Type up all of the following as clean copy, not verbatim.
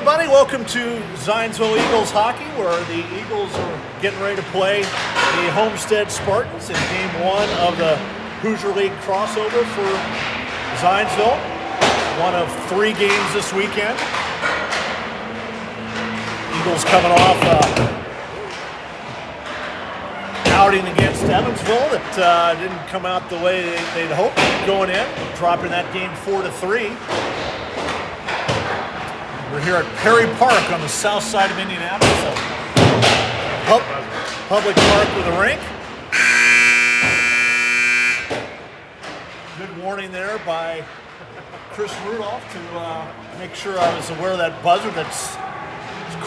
everybody. Welcome to Zionsville Eagles hockey, where the Eagles are getting ready to play the Homestead Spartans in Game 1 of the Hoosier League crossover for Zionsville. One of 3 games this weekend. Eagles coming off outing against Evansville that didn't come out the way they'd hoped going in, dropping that game 4-3. We're here at Perry Park on the south side of Indianapolis, a public park with a rink. Good warning there by Chris Rudolph to make sure I was aware of that buzzer that's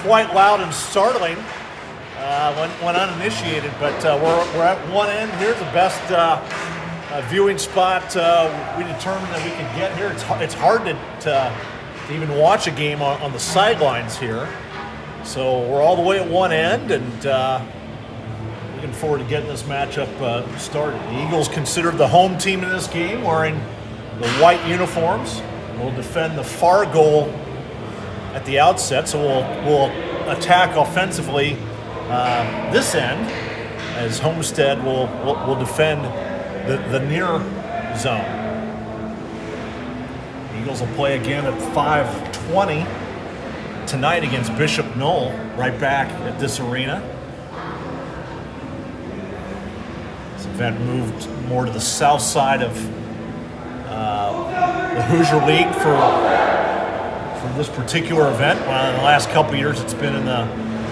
quite loud and startling when uninitiated. But we're at one end. Here's the best viewing spot we determined that we could get here. It's hard to even watch a game on the sidelines here. So we're all the way at one end, and looking forward to getting this matchup started. The Eagles considered the home team in this game, wearing the white uniforms. We'll defend the far goal at the outset, so we'll attack offensively this end, as Homestead will defend the near zone. Eagles will play again at 5:20 tonight against Bishop Knoll, right back at this arena. This event moved more to the south side of the Hoosier League for this particular event. Well, in the last couple of years, it's been in the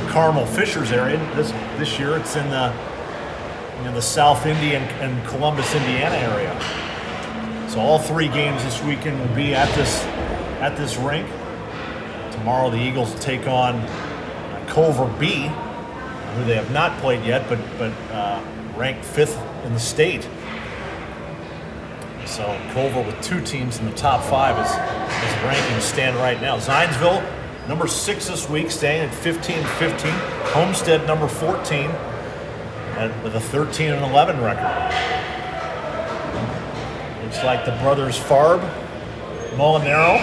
Carmel Fishers area. This year, it's in the South Indy and Columbus, Indiana area. So all 3 games this weekend will be at this rink. Tomorrow the Eagles take on Culver B, who they have not played yet, but ranked 5th in the state. So Culver with 2 teams in the top 5 as rankings stand right now. Zionsville, number 6 this week, staying at 15-15. Homestead, number 14, with a 13-11 record. Looks like the brothers Farb, Molinaro,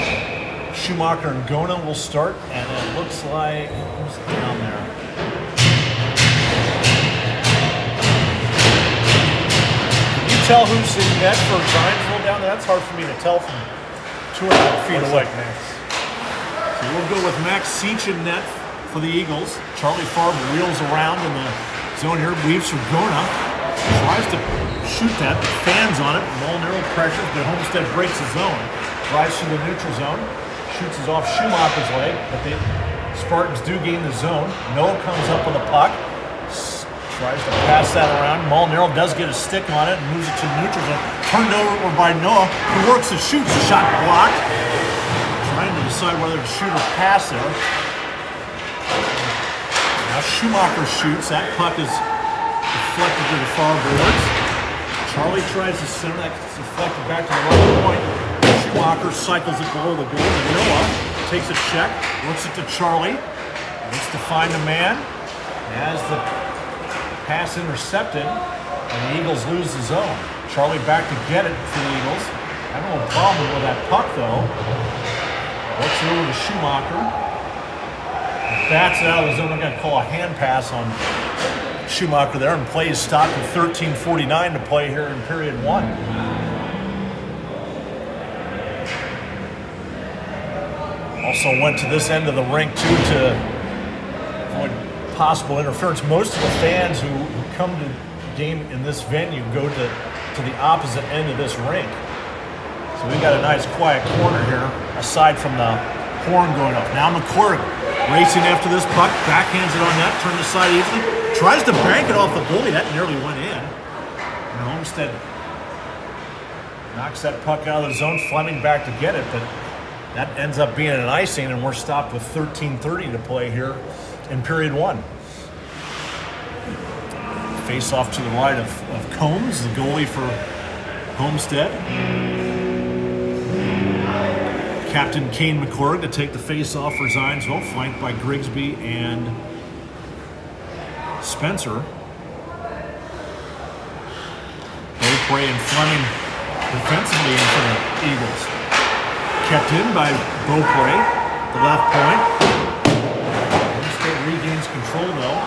Schumacher, and Gona will start, and it looks like who's down there? Can you tell who's in net for Zionsville down there? That's hard for me to tell from 200 feet away. So we'll go with Max Seach in net for the Eagles. Charlie Farb wheels around in the zone here, weaves for Gona. Tries to shoot that, fans on it. Molinaro pressures, but Homestead breaks the zone. Drives through the neutral zone, shoots us off Schumacher's leg, but the Spartans do gain the zone. Noah comes up with a puck, tries to pass that around. Molinaro does get a stick on it and moves it to the neutral zone. Turned over by Noah, who works the shoot. The shot blocked. Trying to decide whether to shoot or pass there. Now Schumacher shoots. That puck is deflected to the far boards. Charlie tries to center, that gets deflected back to the right point. Schumacher cycles it below the goal, and Noah takes a check, looks it to Charlie, looks to find a man. As the pass intercepted, and the Eagles lose the zone. Charlie back to get it for the Eagles. Having a little problem with that puck, though. Looks it over to Schumacher. Bats it out of the zone. They're going to call a hand pass on Schumacher there, and play is stopped with 13:49 to play here in period 1. Also went to this end of the rink too to avoid possible interference. Most of the fans who come to the game in this venue go to the opposite end of this rink. So we've got a nice quiet corner here, aside from the horn going off. Now McClure racing after this puck, backhands it on net, turned aside easily. Tries to bank it off the goalie. That nearly went in. And Homestead knocks that puck out of the zone. Fleming back to get it, but that ends up being an icing, and we're stopped with 13:30 to play here in period 1. Face off to the right of Combs, the goalie for Homestead. Captain Kane McClure to take the face off for Zionsville, flanked by Grigsby and Spencer. Beaupre and Fleming defensively in for the Eagles. Kept in by Beaupre, the left point. regains control though.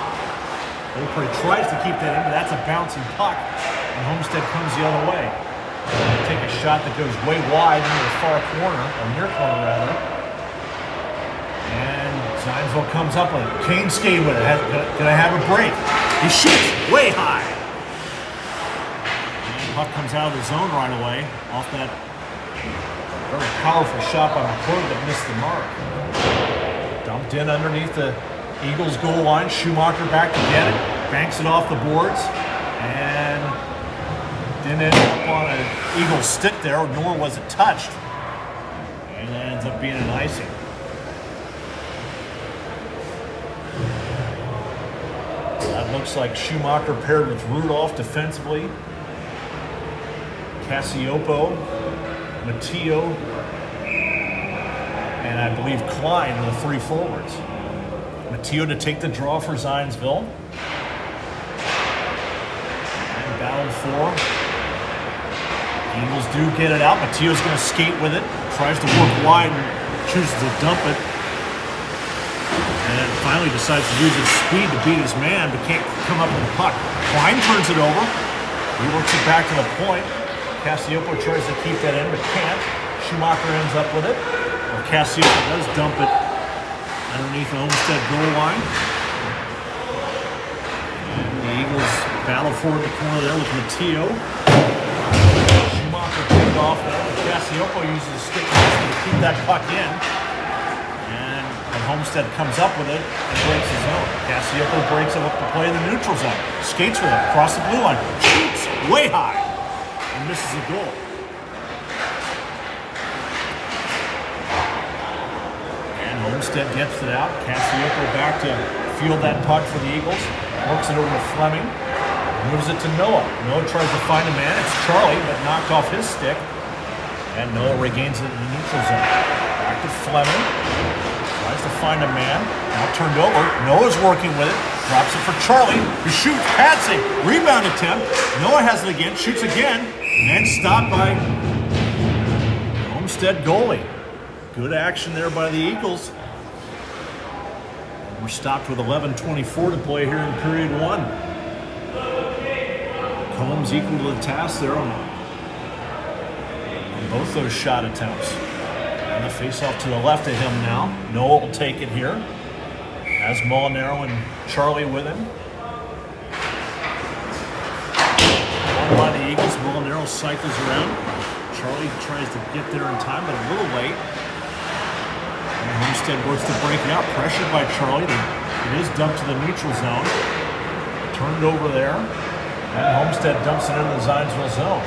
Beaupre tries to keep that in, but that's a bouncing puck, and Homestead comes the other way. They take a shot that goes way wide into the far corner, or near corner rather. And Zionsville comes up with it. Kane skating with it. Gonna have a break. He shoots way high. And puck comes out of the zone right away off that very powerful shot by McCord that missed the mark. Dumped in underneath the Eagles goal line. Schumacher back to get it. Banks it off the boards. And didn't end up on an Eagles stick there, nor was it touched. And it ends up being an icing. That looks like Schumacher paired with Rudolph defensively. Cassiopo, Matteo, and I believe Klein are the three forwards. Matteo to take the draw for Zionsville. And battle for. Eagles do get it out. Matteo's going to skate with it. Tries to work wide and chooses to dump it. And finally decides to use his speed to beat his man, but can't come up with the puck. Klein turns it over. He works it back to the point. Cassiopo tries to keep that in, but can't. Schumacher ends up with it. Well, Cassiopo does dump it underneath the Homestead goal line. And the Eagles battle forward the corner there with Matteo. Schumacher picked off there. Cassiopo uses his stick to keep that puck in. And Homestead comes up with it and breaks his zone. Cassiopo breaks it up to play in the neutral zone. Skates with it across the blue line. Shoots way high. And misses a goal. And Homestead gets it out. Cassiopo back to field that puck for the Eagles. Works it over to Fleming. Moves it to Noah. Noah tries to find a man. It's Charlie, but knocked off his stick. And Noah regains it in the neutral zone. Back to Fleming. Tries to find a man. Now turned over. Noah's working with it. Drops it for Charlie. He shoots. Passing. Rebound attempt. Noah has it again. Shoots again. And stopped by Homestead goalie. Good action there by the Eagles. We're stopped with 11:24 to play here in period one. Combs equal to the task there on both those shot attempts. And the face-off to the left of him now. Noah will take it here. Has Molinaro and Charlie with him. By the Eagles, Molinaro cycles around. Charlie tries to get there in time, but a little late. And Homestead works to break it out, pressured by Charlie. It is dumped to the neutral zone. Turned over there. And Homestead dumps it into the Zionsville zone.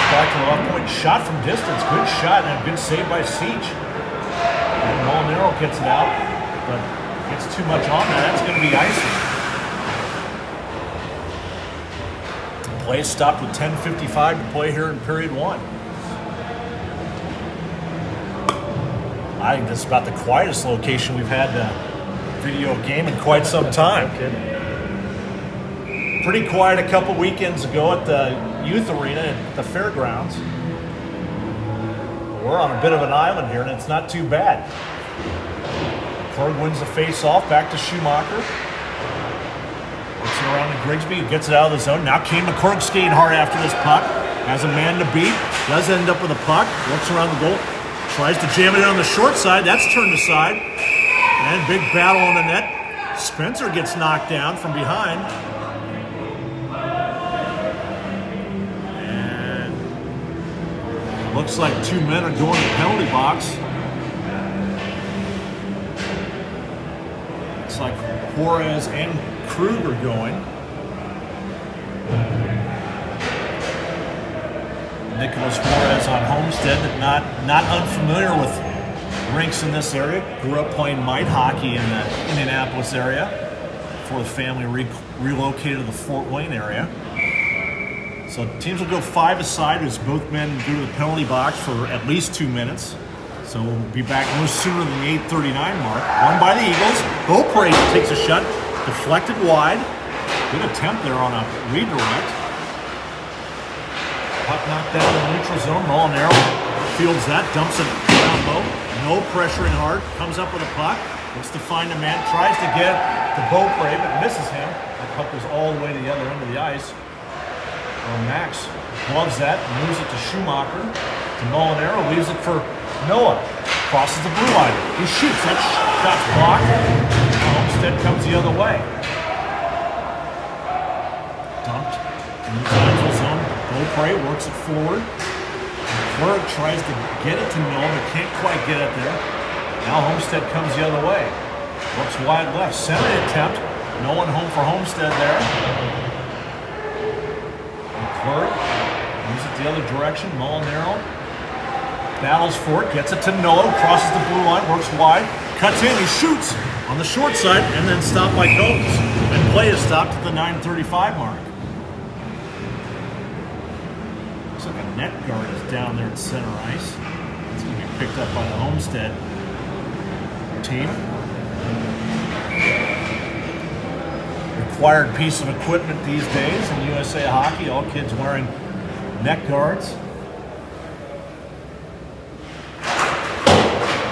Back to the left point, shot from distance. Good shot and a good save by Siege. And Molinaro gets it out, but gets too much on that. That's going to be icing. Play stopped with 10:55 to play here in period one. I think this is about the quietest location we've had a video game in quite some time. Pretty quiet a couple weekends ago at the youth arena at the fairgrounds. We're on a bit of an island here, and it's not too bad. Korg wins the face-off, back to Schumacher. Works it around to Grigsby, who gets it out of the zone. Now Kane McCorg skating hard after this puck. Has a man to beat. Does end up with a puck. Works around the goal. Tries to jam it in on the short side. That's turned aside. And big battle on the net. Spencer gets knocked down from behind. And looks like two men are going to the penalty box. Looks like Juarez and Kruger going. Nicholas Juarez on Homestead, not unfamiliar with rinks in this area. Grew up playing mite hockey in the Indianapolis area before the family relocated to the Fort Wayne area. So teams will go five aside as both men go to the penalty box for at least 2 minutes. So we'll be back no sooner than the 8:39 mark. Won by the Eagles. Beaupre takes a shot, deflected wide. Good attempt there on a redirect. Puck knocked down in the neutral zone. Molinaro fields that, dumps it down low. No pressuring hard. Comes up with a puck. Looks to find a man, tries to get to Beaupre, but misses him. The puck goes all the way to the other end of the ice. Max gloves that, moves it to Schumacher, to Molinaro, leaves it for Noah. Crosses the blue line. He shoots. That shot's blocked. Homestead comes the other way. Dumped in the central zone. Beaupre works it forward. Berg tries to get it to Noah, but can't quite get it there. Now Homestead comes the other way. Looks wide left. Centering attempt. No one home for Homestead there. Berg moves it the other direction. Molinaro battles for it, gets it to Noah, crosses the blue line, works wide, cuts in, he shoots on the short side, and then stopped by Coates. And play is stopped at the 9:35 mark. Looks like a net guard is down there at center ice. It's going to be picked up by the Homestead team. Required piece of equipment these days in USA Hockey. All kids wearing neck guards.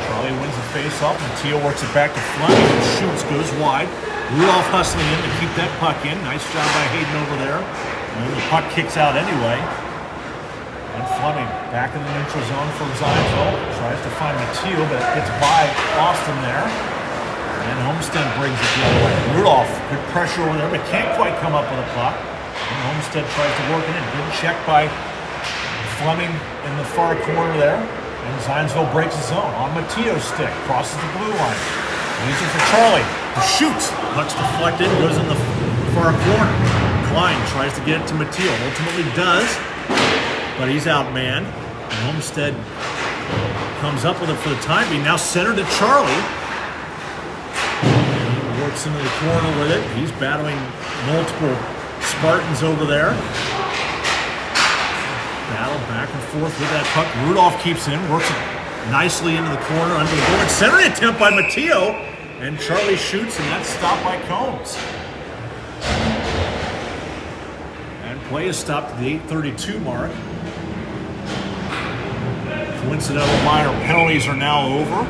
Charlie wins the face-off. Mateo works it back to Fleming and shoots, goes wide. Rudolph hustling in to keep that puck in. Nice job by Hayden over there. And the puck kicks out anyway. And Fleming back in the neutral zone for Zionsville. Tries to find Mateo, but gets by Austin there. And Homestead brings it the other way. Rudolph, good pressure over there, but can't quite come up with a puck. And Homestead tries to work it in. Good check by Fleming in the far corner there. And Zionsville breaks his zone. On Mateo's stick, crosses the blue line. Leaves it for Charlie, who shoots. Puck's deflected, goes in the far corner. Klein tries to get it to Mateo. Ultimately does, but he's outmanned. And Homestead comes up with it for the time being. Now center to Charlie. Works into the corner with it. He's battling multiple Spartans over there. Battle back and forth with that puck. Rudolph keeps in, works it nicely into the corner under the board. Centering attempt by Mateo, and Charlie shoots, and that's stopped by Combs. And play is stopped at the 8:32 mark. Coincidental minor penalties are now over.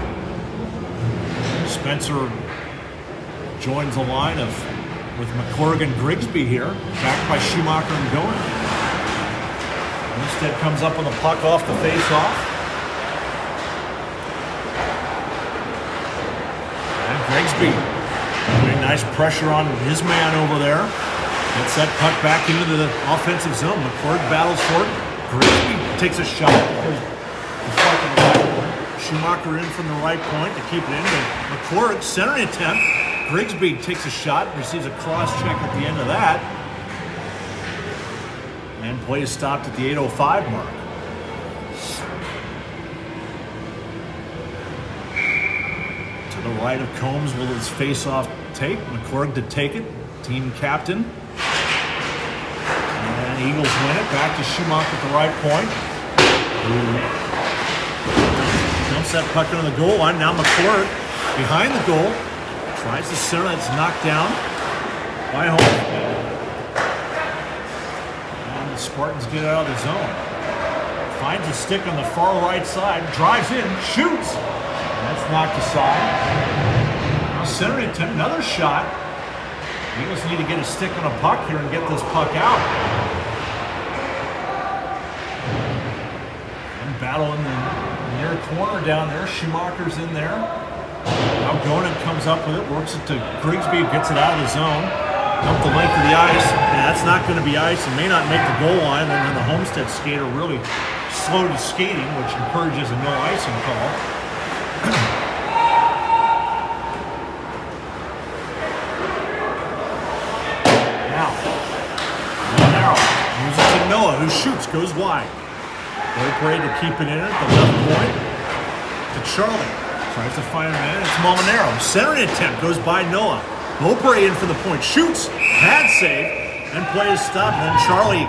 Spencer joins the line with McClurg and Grigsby here, backed by Schumacher and Goen. Homestead comes up on the puck off the face-off. And Grigsby putting nice pressure on his man over there. Gets that puck back into the offensive zone. McClurg battles for it. Grigsby takes a shot. Schumacher in from the right point to keep it in. But McClurg, centering attempt. Grigsby takes a shot, receives a cross check at the end of that. And play is stopped at the 8:05 mark. To the right of Combs will his face-off take. McClurg to take it, team captain. And Eagles win it. Back to Schumacher at the right point. Dumps that puck into the goal line. Now McClurg behind the goal. Tries to center, it's knocked down by Homestead. And the Spartans get out of the zone. Finds a stick on the far right side, drives in, shoots. That's knocked aside. Now centering attempt, another shot. Eagles need to get a stick on a puck here and get this puck out. And battle in the near corner down there. Schumacher's in there. Now Gonen comes up with it, works it to Grigsby, gets it out of the zone. Dump the length of the ice. Yeah, that's not going to be ice. It may not make the goal line. And then the Homestead skater really slowed his skating, which encourages a no icing call. Now moves it to Noah, who shoots, goes wide. Beaupre to keep it in at the left point. To Charlie. Tries to find a man. It's Molinaro. Centering attempt goes by Noah. Beaupre in for the point. Shoots. Bad save. And play is stopped. And then Charlie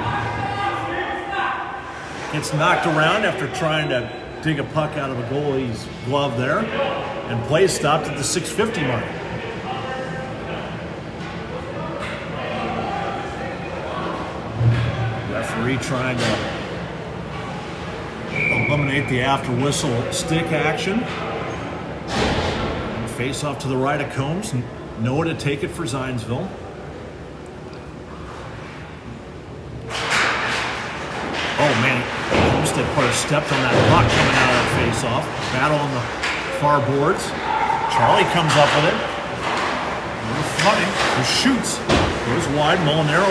gets knocked around after trying to dig a puck out of a goalie's glove there. And play is stopped at the 6:50 mark. Referee trying to eliminate the after whistle stick action. Face off to the right of Combs. Noah to take it for Zionsville. Oh man, Homestead player stepped on that block coming out of that face-off. Battle on the far boards. Charlie comes up with it. Fleming, who shoots, goes wide. Molinaro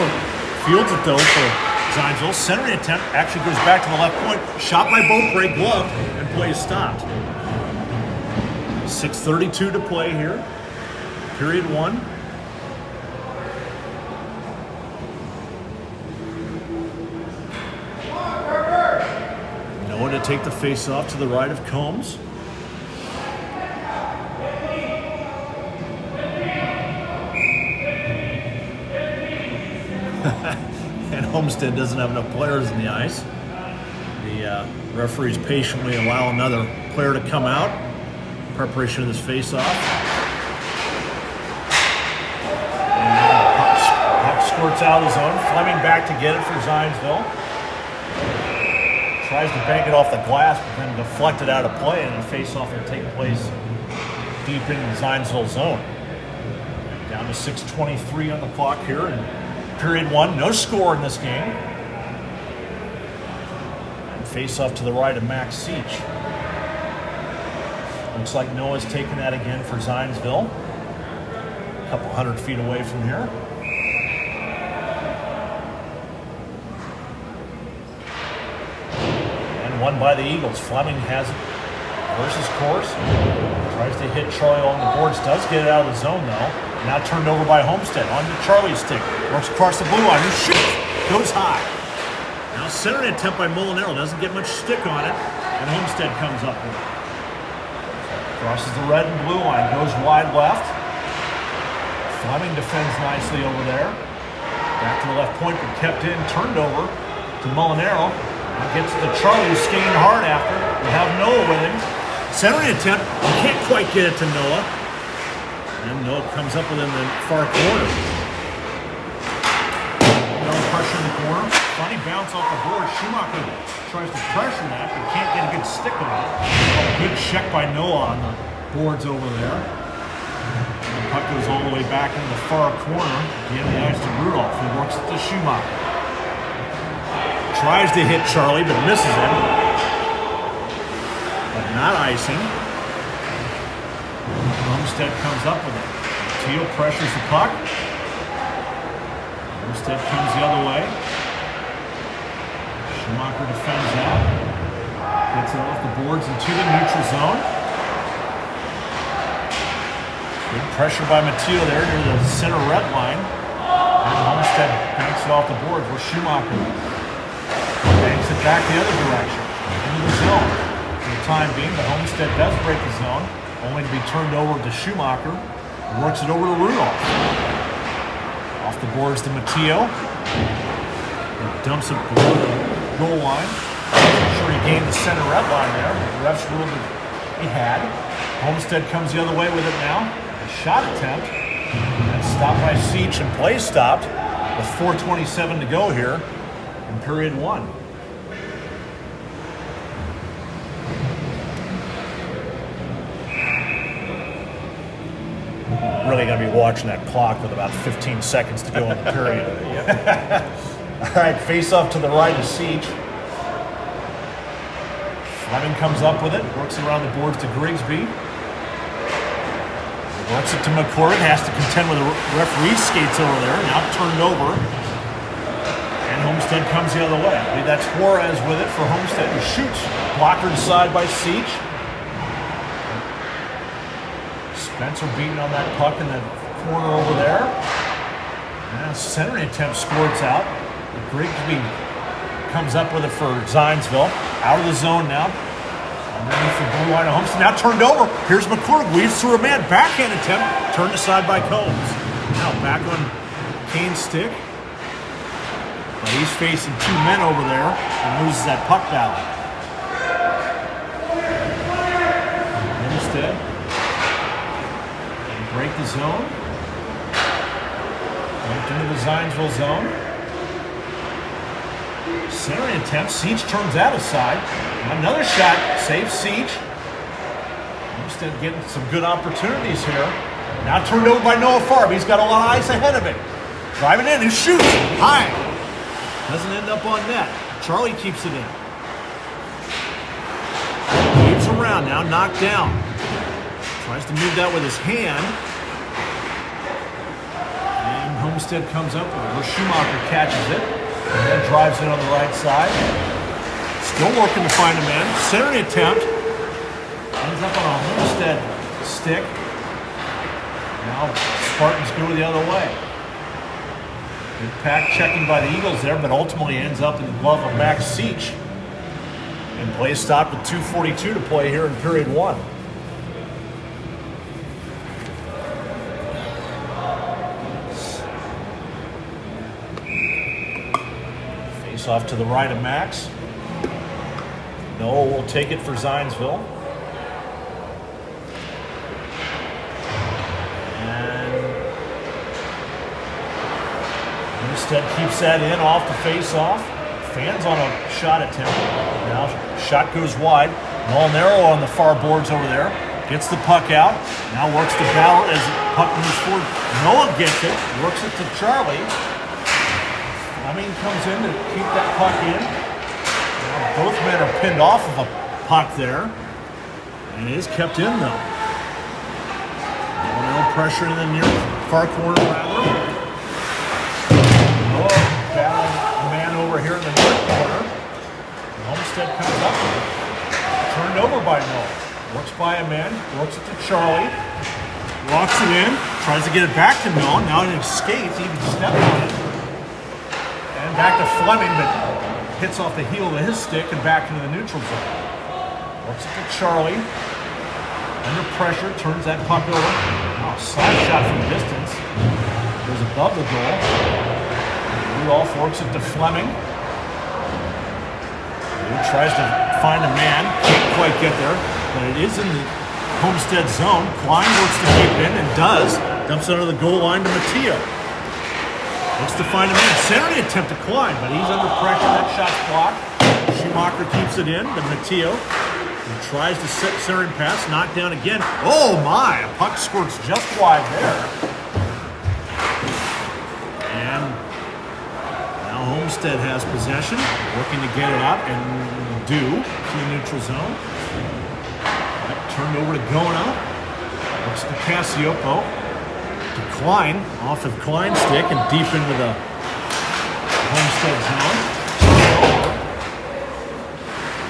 fields it though for Zionsville. Centering attempt actually goes back to the left point. Shot by Beaupre, gloved, and play is stopped. 6:32 to play here. Period 1. Noah to take the face-off to the right of Combs. And Homestead doesn't have enough players in the ice. The referees patiently allow another player to come out. Preparation of this face-off. Puck squirts out of the zone. Fleming back to get it for Zionsville. Tries to bank it off the glass, but then deflected out of play, and a face-off will take place deep in the Zionsville zone. Down to 6:23 on the clock here in period 1. No score in this game. And face-off to the right of Max Seach. Looks like Noah's taking that again for Zionsville. A couple 100 feet away from here. Won by the Eagles. Fleming has it versus course. Tries to hit Charlie on the boards. Does get it out of the zone though. Now turned over by Homestead. On to Charlie's stick. Works across the blue line. He shoots. Goes high. Now centering attempt by Molinaro. Doesn't get much stick on it. And Homestead comes up with it. Crosses the red and blue line. Goes wide left. Fleming defends nicely over there. Back to the left point, but kept in. Turned over to Molinaro. Gets to Charlie, who's skating hard after. We have Noah with him. Centering attempt, can't quite get it to Noah. And Noah comes up with him in the far corner. No pressure in the corner. Funny bounce off the board. Schumacher tries to pressure that, but can't get a good stick on it. A good check by Noah on the boards over there. And the puck goes all the way back into the far corner. Getting the ice to Rudolph, who works it to Schumacher. Tries to hit Charlie, but misses him. But not icing. Homestead comes up with it. Teal pressures the puck. Homestead comes the other way. Schumacher defends that. Gets it off the boards into the neutral zone. Good pressure by Mateo there near the center red line. And Homestead banks it off the boards where Schumacher banks it back the other direction, into the zone. For the time being, the Homestead does break the zone, only to be turned over to Schumacher, who works it over to Rudolph. Off the boards to Mateo. Dumps it below the goal line. I'm sure he gained the center red line there. The refs ruled that he had. Homestead comes the other way with it now. A shot attempt. And stopped by Seach, and play stopped with 4:27 to go here in period 1. Really going to be watching that clock with about 15 seconds to go in the period. All right, face off to the right of Seach. Fleming comes up with it, works around the boards to Grigsby. Works it to McCord, has to contend with the referee skates over there, now turned over. And Homestead comes the other way. I believe that's Juarez with it for Homestead, who shoots. Blocker aside by Seach. Spencer beating on that puck in the corner over there. And centering attempt squirts out. Grigsby comes up with it for Zionsville. Out of the zone now. Underneath the blue line of Homestead. Now turned over. Here's McCord. Weaves through a man. Backhand attempt. Turned aside by Combs. Now back on Kane's stick. But he's facing 2 men over there and loses that puck battle. Homestead. Break the zone. Right into the Zionsville zone. Centering attempt. Seach turns that aside. Another shot. Saves Seach. Homestead getting some good opportunities here. Now turned over by Noah Farb. He's got a lot of ice ahead of him. Driving in, he shoots high. Doesn't end up on net. Charlie keeps it in. Waves around now, knocked down. Tries to move that with his hand. And Homestead comes up with it. Schumacher catches it. And then drives in on the right side. Still working to find a man. Centering attempt. Ends up on a Homestead stick. Now Spartans go the other way. Good pack checking by the Eagles there, but ultimately ends up in the glove of Max Seach. And play stopped with 2:42 to play here in period one. Face off to the right of Max. Noah will take it for Zionsville. Homestead keeps that in off the face-off. Fans on a shot attempt. Now shot goes wide. Molinaro on the far boards over there. Gets the puck out. Now works the battle as the puck moves forward. Noah gets it. Works it to Charlie. Fleming comes in to keep that puck in. Now both men are pinned off of a puck there. And it is kept in though. No pressure in the near far corner rather. Battling a man over here in the north corner. Homestead comes up. Turned over by Noah. Works by a man. Works it to Charlie. Locks it in. Tries to get it back to Noah. Now it escapes. Even stepped on it. And back to Fleming, but hits off the heel of his stick and back into the neutral zone. Works it to Charlie. Under pressure. Turns that puck over. Oh, slap shot from distance. Goes above the goal. Rudolph works it to Fleming. He tries to find a man. Can't quite get there, but it is in the Homestead zone. Klein works to keep it in and does. Dumps it under the goal line to Matteo. Looks to find a man. Centering attempt to Klein, but he's under pressure. That shot's blocked. Schumacher keeps it in, but Matteo tries to set centering pass. Knocked down again. Oh my! A puck squirts just wide there. And Homestead has possession, working to get it out and to the neutral zone. Turned over to Gona. Looks to Cassiopo. To Klein, off of Klein's stick and deep into the Homestead zone.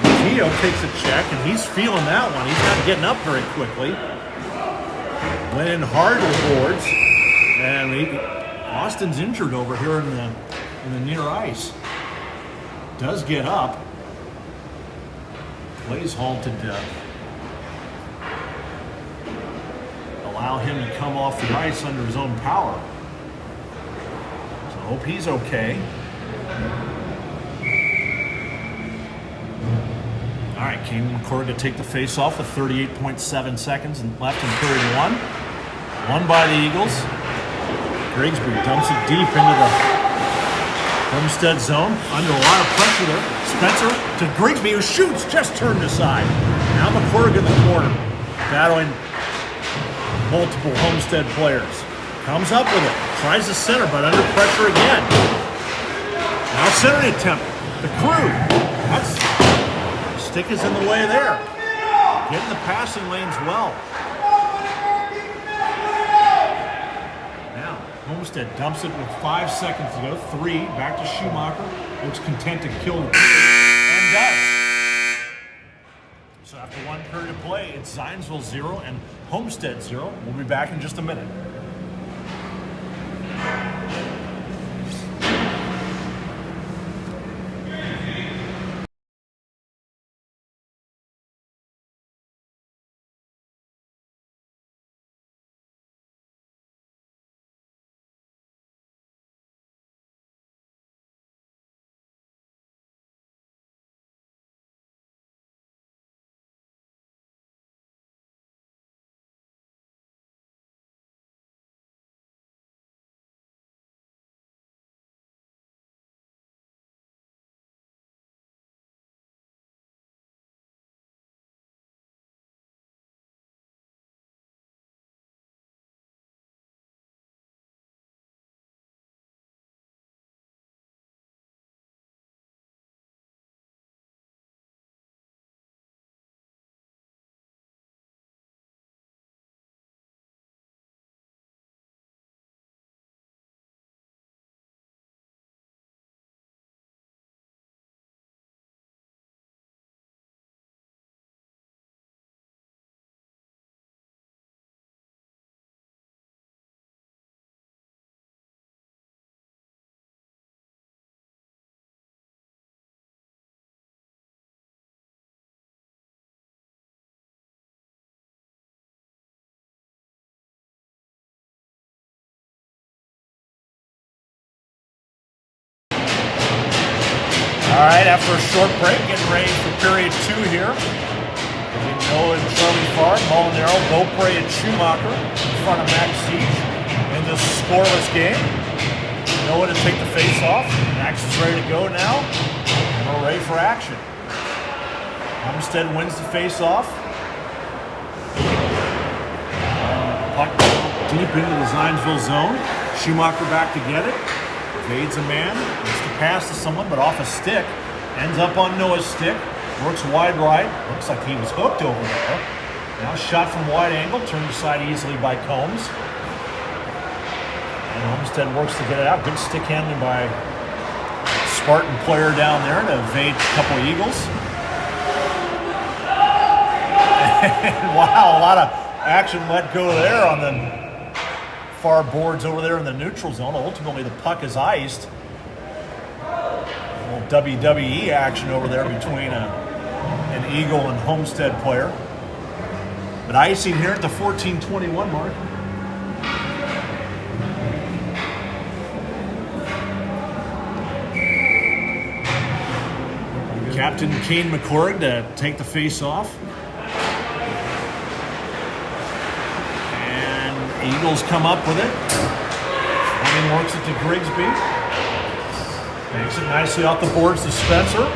Matteo takes a check and he's feeling that one. He's not getting up very quickly. Went in hard to the boards. And Austin's injured over here in the near ice. Does get up. Plays halted to allow him to come off the ice under his own power. So I hope he's okay. All right, Kane McCord to take the face off with 38.7 seconds left in period one. Won by the Eagles. Grigsby dumps it deep into the Homestead zone, under a lot of pressure there. Spencer to Grigsby, who shoots, just turned aside. Now McCorg in the corner, battling multiple Homestead players. Comes up with it, tries to center, but under pressure again. Now centering attempt, the crew. Stick is in the way there. Getting the passing lanes well. Homestead dumps it with 5 seconds to go. 3, back to Schumacher. Looks content to kill the period, and does. So after one period of play, it's Zionsville 0 and Homestead 0. We'll be back in just a minute. All right, after a short break, getting ready for period 2 here. Noah and Charlie Farr, Molinaro, Beaupre, and Schumacher in front of Max Siege in this scoreless game. Noah to take the face-off. Max is ready to go now, and we're ready for action. Homestead wins the face-off. Puck deep into the Zionsville zone. Schumacher back to get it. Evades a man. Wants to pass to someone, but off a stick. Ends up on Noah's stick. Works wide right. Looks like he was hooked over there. Now shot from wide angle. Turned aside easily by Combs. And Homestead works to get it out. Good stick handling by Spartan player down there to evade a couple of Eagles. And wow, a lot of action let go there on the far boards over there in the neutral zone. Ultimately, the puck is iced. A little WWE action over there between an Eagle and Homestead player. But icing here at the 14:21 mark. Captain Kane McCord to take the face off. Eagles come up with it. Fleming works it to Grigsby. Banks it nicely off the boards to Spencer.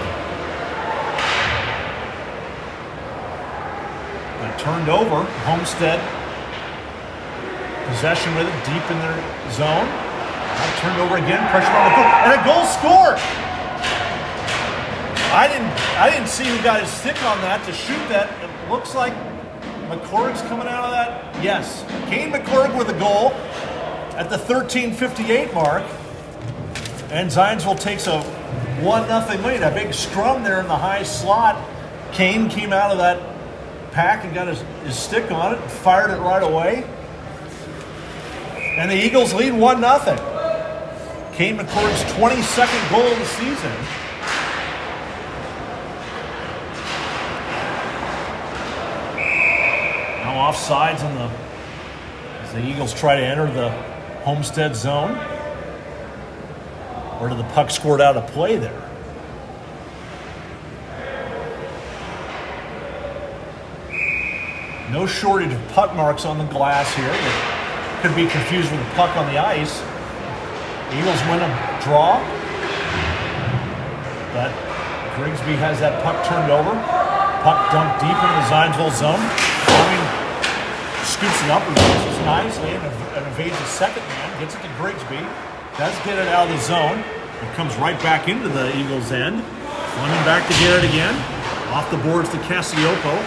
But turned over. Homestead. Possession with it deep in their zone. Now turned over again. Pressure on the goal. And a goal scored! I didn't see who got his stick on that to shoot that. It looks like McCorrick's coming out of that. Yes. Kane McCorrick with a goal at the 13:58 mark. And Zionsville takes a 1-0 lead. A big scrum there in the high slot. Kane came out of that pack and got his stick on it and fired it right away. And the Eagles lead 1-0. Kane McCorrick's 22nd goal of the season. Offsides on as the Eagles try to enter the Homestead zone. Or did the puck scored out of play there? No shortage of puck marks on the glass here that could be confused with the puck on the ice. The Eagles win a draw. But Grigsby has that puck turned over. Puck dumped deep into the Zionsville zone. Scoops it up and goes nicely and evades a second man. Gets it to Grigsby. Does get it out of the zone. It comes right back into the Eagles' end. Fleming back to get it again. Off the boards to Cassiopo.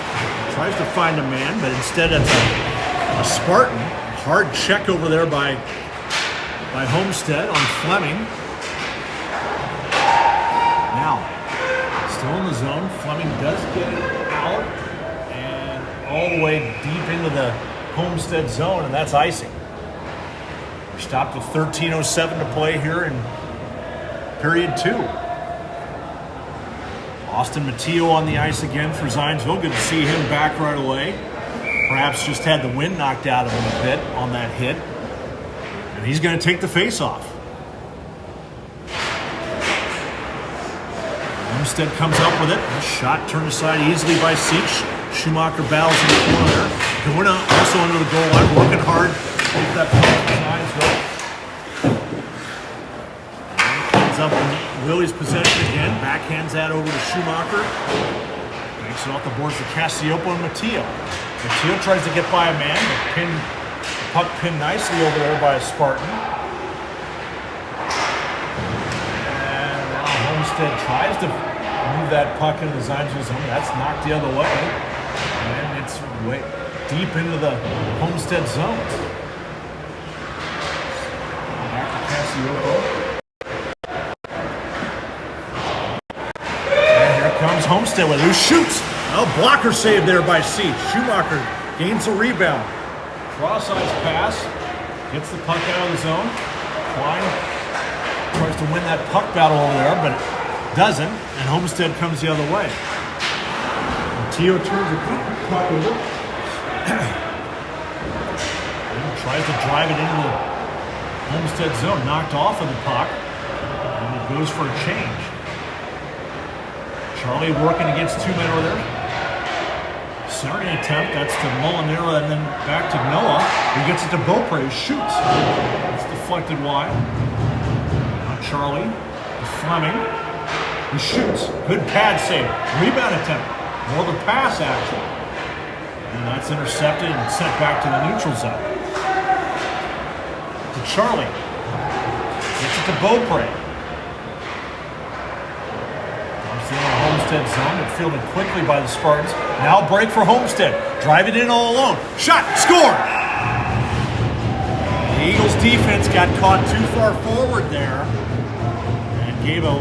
Tries to find a man, but instead it's a Spartan. Hard check over there by Homestead on Fleming. Now, still in the zone. Fleming does get it out and all the way deep into the Homestead zone, and that's icing. We're stopped with 13:07 to play here in period 2. Austin Matteo on the ice again for Zionsville. Good to see him back right away. Perhaps just had the wind knocked out of him a bit on that hit. And he's going to take the face-off. Homestead comes up with it. A shot turned aside easily by Seach. Schumacher battles in the corner there. Going also under the goal line, working hard to get that puck to Zionsville. Comes up in Willie's possession again. Backhands that over to Schumacher. Banks it off the boards to Cassiopo and Matteo. Matteo tries to get by a man, but the puck pinned nicely over there by a Spartan. And now Homestead tries to move that puck into the Zionsville zone. That's knocked the other way. And it's way deep into the Homestead zone. Back to Cassiopo. And here comes Homestead with it, who shoots. Oh, blocker save there by Seach. Schumacher gains a rebound. Cross-ice pass. Gets the puck out of the zone. Klein tries to win that puck battle over there, but doesn't. And Homestead comes the other way. Matteo turns the puck over. And tries to drive it into the Homestead zone. Knocked off of the puck. And it goes for a change. Charlie working against 2 men over there. Centering attempt, that's to Molinaro and then back to Noah, who gets it to Beaupre, who shoots. It's deflected wide. Now Charlie, to Fleming, who shoots. Good pad save. Rebound attempt. More of a pass action. And that's intercepted and sent back to the neutral zone. To Charlie. Gets it to Beaupre. Homestead zone, but fielded quickly by the Spartans. Now break for Homestead. Drive it in all alone. Shot! Score! The Eagles defense got caught too far forward there and gave a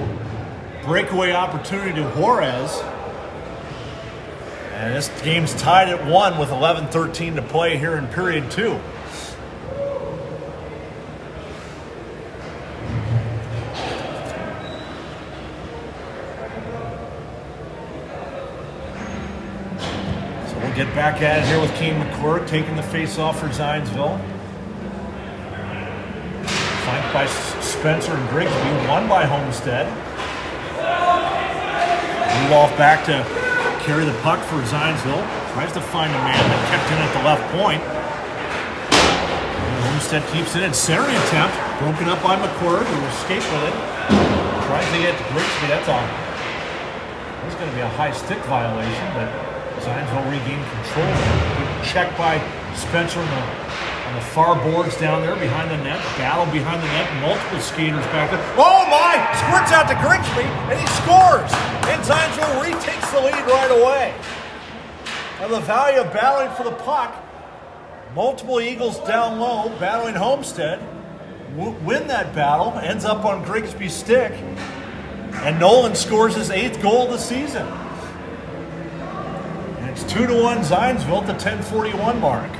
breakaway opportunity to Juarez. And this game's tied at 1 with 11:13 to play here in period 2. Get back at it here with Kane McClure taking the face-off for Zionsville. Flanked by Spencer and Grigsby, won by Homestead. Rudolph back to carry the puck for Zionsville. Tries to find a man that kept in at the left point. And Homestead keeps it in. Centering attempt, broken up by McClure, who escaped with it. Tries to get to Grigsby, that's on. That's going to be a high stick violation, but Zionsville regained control. Good check by Spencer on the far boards down there behind the net. Battle behind the net. Multiple skaters back there. Oh my! Squirts out to Grigsby and he scores! And Zionsville retakes the lead right away. And the value of battling for the puck. Multiple Eagles down low battling Homestead. Win that battle. Ends up on Grigsby's stick. And Nolan scores his 8th goal of the season. It's 2-1 Zionsville at the 10:41 mark.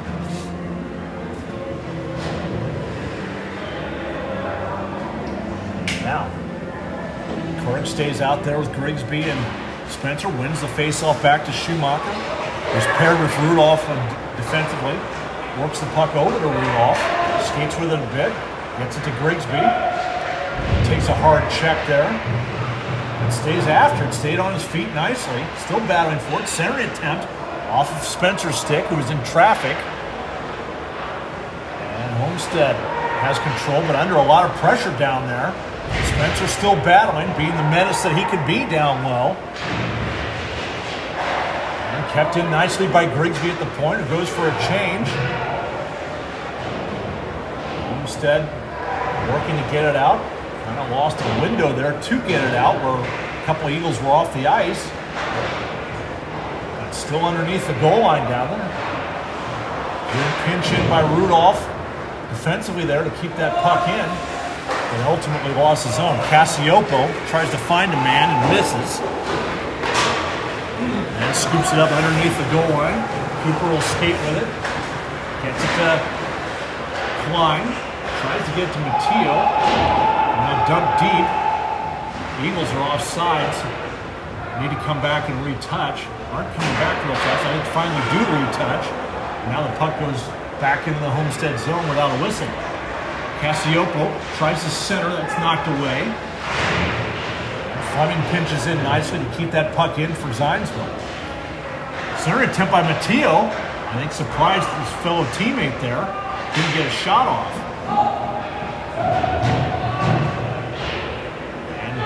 Now, Corinth stays out there with Grigsby and Spencer, wins the faceoff back to Schumacher. He's paired with Rudolph defensively. Works the puck over to Rudolph. Skates with it a bit. Gets it to Grigsby. Takes a hard check there. And stays after it. Stayed on his feet nicely. Still battling for it. Centering attempt off of Spencer's stick, who was in traffic. And Homestead has control, but under a lot of pressure down there. Spencer still battling, being the menace that he could be down low. And kept in nicely by Grigsby at the point, who goes for a change. Homestead working to get it out. Kind of lost a window there to get it out where a couple of Eagles were off the ice. But still underneath the goal line down there. Good pinch in by Rudolph defensively there to keep that puck in. But ultimately lost his own. Cassiopo tries to find a man and misses. And scoops it up underneath the goal line. Cooper will skate with it. Gets it to Klein. Tries to get to Matteo. Now dumped deep. The Eagles are off sides. Need to come back and retouch. Aren't coming back real fast. I think finally do retouch. Now the puck goes back into the Homestead zone without a whistle. Cassiopo tries to center. That's knocked away. Fleming pinches in nicely to keep that puck in for Zionsville. Center attempt by Matteo. I think surprised his fellow teammate there. Didn't get a shot off. And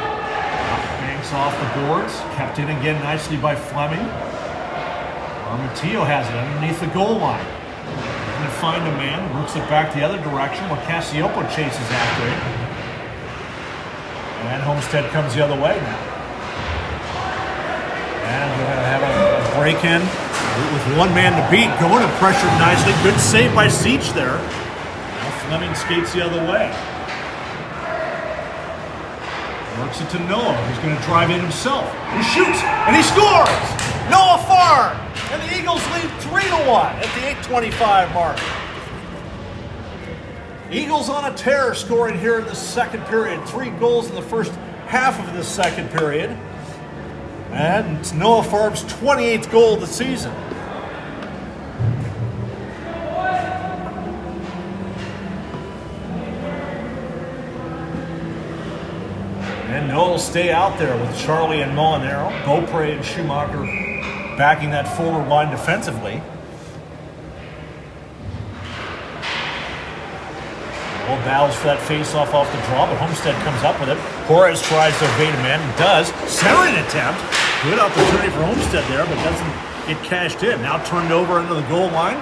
banks off the boards. Kept in again nicely by Fleming. Matteo has it underneath the goal line. Going to find a man, works it back the other direction where Cassiopo chases after it. And Homestead comes the other way now. And we're going to have a break-in with one man to beat. Going to pressure nicely. Good save by Seach there. Now Fleming skates the other way. Works it to Noah, who's going to drive in himself. He shoots, and he scores! Noah Farr! And the Eagles lead 3-1 at the 8:25 mark. Eagles on a tear scoring here in the second period. 3 goals in the first half of the second period. And it's Noah Farr's 28th goal of the season. And And Noah will stay out there with Charlie and Molinaro. Beaupre and Schumacher backing that forward line defensively. Noah battles for that face-off off the draw, but Homestead comes up with it. Juarez tries to evade a man and does. Centering attempt. Good opportunity for Homestead there, but doesn't get cashed in. Now turned over into the goal line.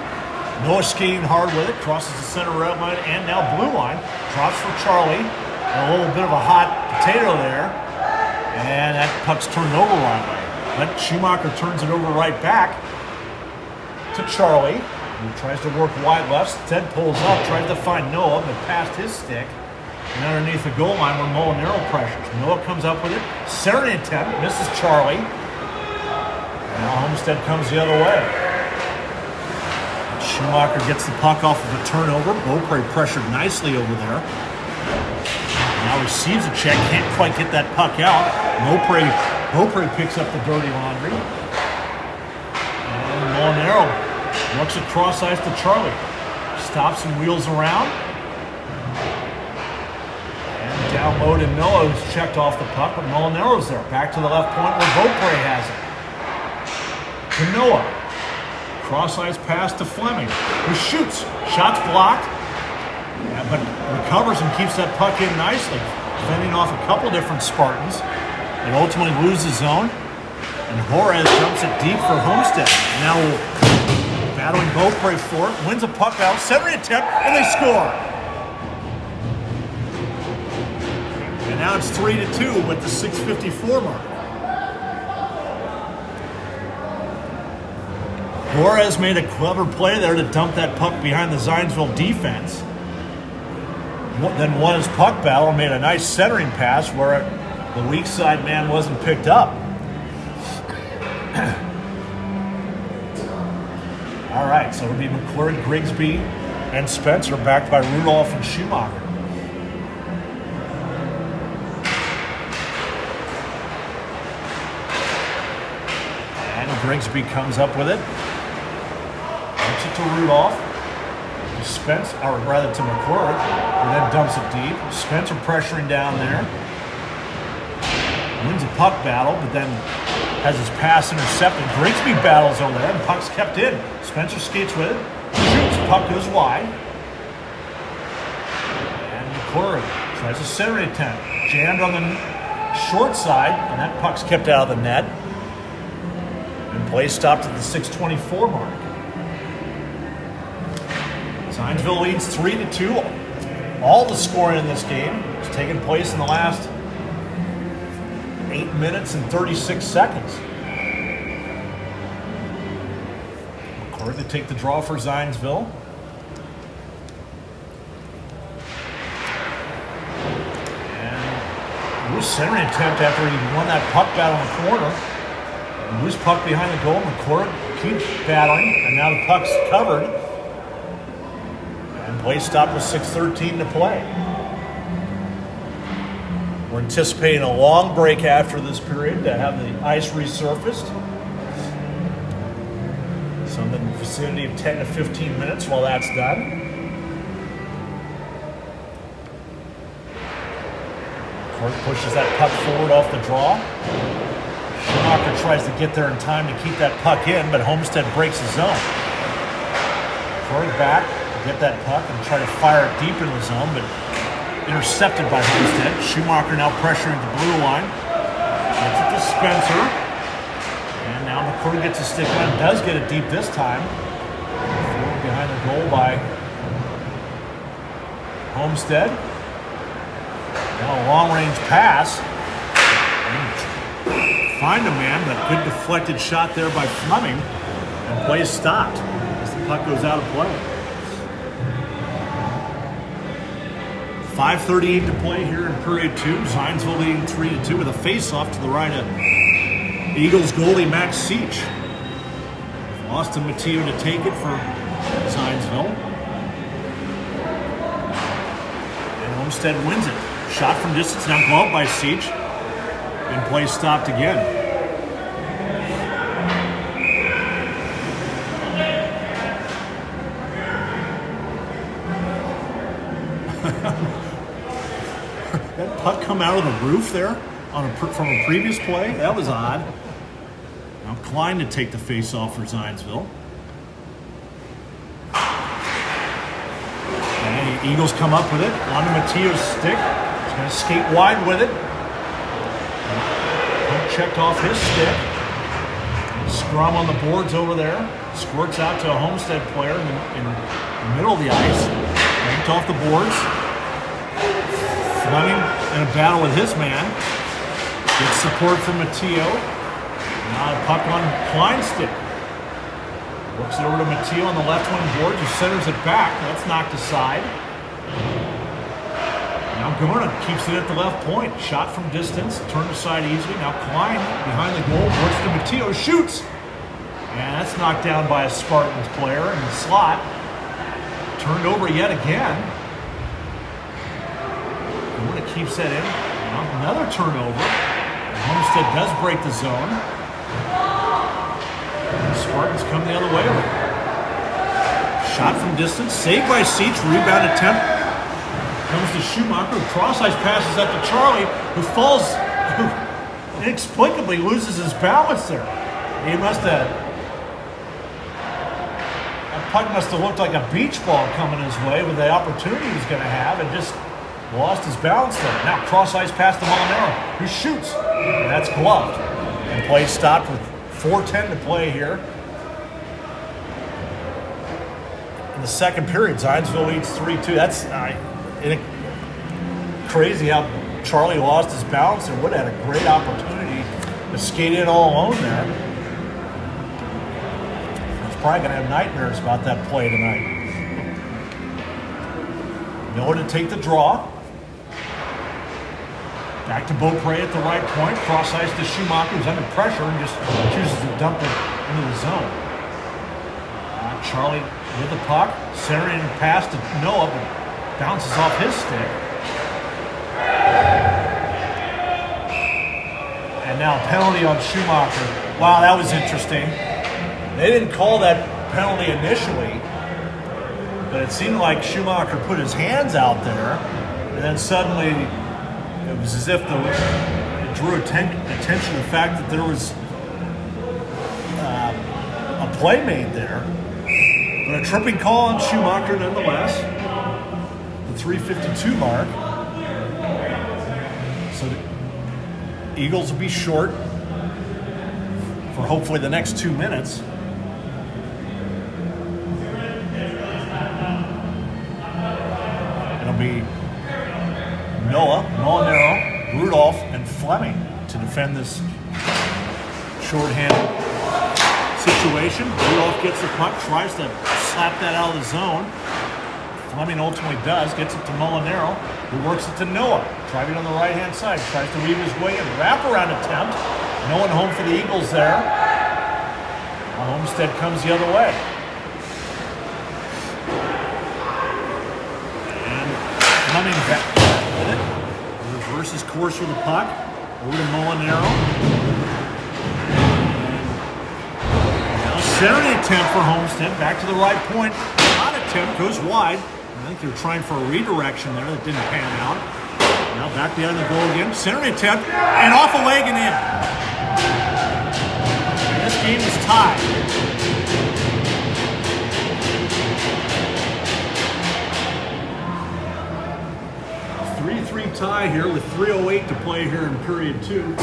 Noah skating hard with it. Crosses the center red line and now blue line. Drops for Charlie. A little bit of a hot potato there. And that puck's turned over right way. But Schumacher turns it over right back to Charlie, who tries to work wide left. Instead pulls up, tries to find Noah, but past his stick. And underneath the goal line where Molinaro pressures. Noah comes up with it. Centering attempt, misses Charlie. Now Homestead comes the other way. Schumacher gets the puck off of a turnover. Beaupre pressured nicely over there. Now receives a check, can't quite get that puck out. Beaupre picks up the dirty laundry. And Molinaro works across ice to Charlie. Stops and wheels around. And down low to Noah, who's checked off the puck, but Molinaro's there. Back to the left point where Beaupre has it. To Noah. Cross ice pass to Fleming, who shoots. Shot's blocked, but recovers and keeps that puck in nicely, fending off a couple different Spartans, and ultimately loses zone. And Juarez jumps it deep for Homestead. Now battling Beaupre for it, wins a puck out, centering attempt, and they score. And now it's 3-2 with the 6:54 mark. Juarez made a clever play there to dump that puck behind the Zionsville defense. Then won his puck battle and made a nice centering pass where the weak side man wasn't picked up. All right, so it'll be McClure, Grigsby, and Spencer backed by Rudolph and Schumacher. And Grigsby comes up with it. To Rudolph, to Spence, or rather to McClure, who then dumps it deep. Spencer pressuring down there. Wins a puck battle, but then has his pass intercepted. Grigsby battles over there, and puck's kept in. Spencer skates with it, shoots, puck goes wide. And McClure tries a centering attempt. Jammed on the short side, and that puck's kept out of the net. And play stopped at the 6:24 mark. Zionsville leads 3-2. All the scoring in this game has taken place in the last 8 minutes and 36 seconds. McCord to take the draw for Zionsville. And loose centering attempt after he won that puck battle in the corner. Loose puck behind the goal. McCord keeps battling, and now the puck's covered. Play stopped with 6:13 to play. We're anticipating a long break after this period to have the ice resurfaced. So in the vicinity of 10 to 15 minutes while that's done. Court pushes that puck forward off the draw. Schumacher tries to get there in time to keep that puck in, but Homestead breaks the zone. Court back. Get that puck and try to fire it deep in the zone, but intercepted by Homestead. Schumacher now pressuring the blue line. Gets it to Spencer. And now McCord gets a stick on. Does get it deep this time. Behind the goal by Homestead. Now a long-range pass. Find a man, but good deflected shot there by Fleming. And play is stopped as the puck goes out of play. 5:38 to play here in period 2. Zionsville leading 3-2 with a face-off to the right of Eagles goalie Max Seach. Austin Matteo to take it for Zionsville. And Homestead wins it. Shot from distance, now gloved by Seach. And play stopped again. That puck come out of the roof there? from a previous play. That was odd. Now Klein to take the face off for Zionsville. And the Eagles come up with it. Onto Mateo's stick. He's going to skate wide with it. Checked off his stick. Scrum on the boards over there. Squirts out to a Homestead player in the middle of the ice. Banked off the boards. Fleming in a battle with his man. Gets support from Mateo. Now a puck on Klein's stick. Works it over to Mateo on the left wing board. Just centers it back. That's knocked aside. Now Gorna keeps it at the left point. Shot from distance. Turned aside easily. Now Klein behind the goal. Works to Mateo. Shoots. And that's knocked down by a Spartans player in the slot. Turned over yet again. Gorna keeps that in. Now another turnover. Homestead does break the zone. The Spartans come the other way. Shot from distance. Saved by Seach. Rebound attempt. Comes to Schumacher. Cross-ice passes up to Charlie, who falls, who inexplicably loses his balance there. He must have, that puck must have looked like a beach ball coming his way with the opportunity he was going to have, and just lost his balance there. Now cross-ice pass to Molinaro, who shoots. And that's gloved. And play stopped with 4:10 to play here. In the second period, Zionsville leads 3-2. That's crazy how Charlie lost his balance and would have had a great opportunity to skate in all alone there. He's probably going to have nightmares about that play tonight. Miller to take the draw. Back to Beaupre at the right point. Cross ice to Schumacher, who's under pressure and just chooses to dump it into the zone. Charlie with the puck. Centering a pass to Noah, but bounces off his stick. And now a penalty on Schumacher. Wow, that was interesting. They didn't call that penalty initially, but it seemed like Schumacher put his hands out there, and then suddenly it was as if it drew attention to the fact that there was a play made there. But a tripping call on Schumacher nonetheless. The 3:52 mark. So the Eagles will be short for hopefully the next 2 minutes. It'll be Noah, Molinaro, Rudolph, and Fleming to defend this shorthanded situation. Rudolph gets the puck, tries to slap that out of the zone. Fleming ultimately does, gets it to Molinaro, who works it to Noah. Driving on the right-hand side, tries to weave his way in. Wraparound attempt. No one home for the Eagles there. Homestead comes the other way. And Fleming back with it. Reverses course with the puck. Over to Molinaro. Centering attempt for Homestead. Back to the right point. Shot attempt goes wide. I think they were trying for a redirection there that didn't pan out. Now back behind the goal again. Centering attempt and off a leg and in. And this game is tied. 3-3 tie here with 3:08 to play here in period 2.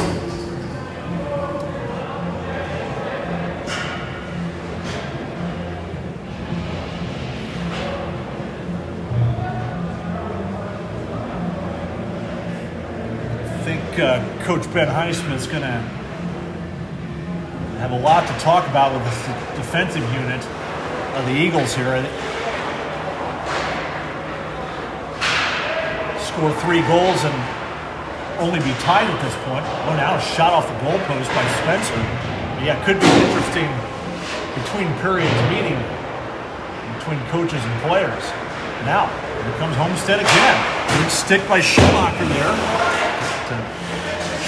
Coach Ben Highsmith's going to have a lot to talk about with the defensive unit of the Eagles here. Score 3 goals and only be tied at this point. Oh, now a shot off the goalpost by Spencer. Yeah, it could be interesting between periods meeting between coaches and players. Now, here comes Homestead again. Good stick by Schumacher there.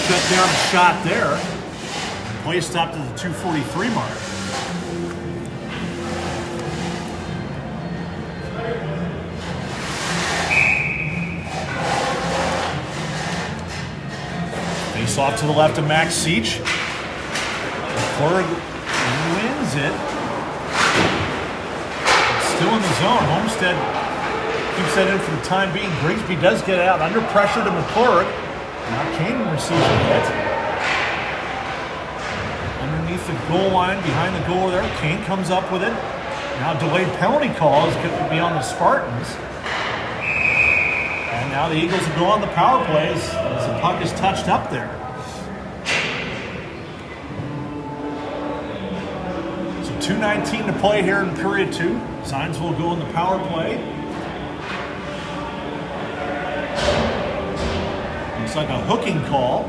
Shut down the shot there. Play stopped at the 2:43 mark. Face off to the left of Max Seach. McClurg wins it. It's still in the zone. Homestead keeps that in for the time being. Grigsby does get out under pressure to McClurg. Now Kane receives a hit. Underneath the goal line, behind the goal there, Kane comes up with it. Now delayed penalty call is going to be on the Spartans. And now the Eagles will go on the power play as the puck is touched up there. So 2:19 to play here in period 2. Signs will go on the power play. Looks like a hooking call.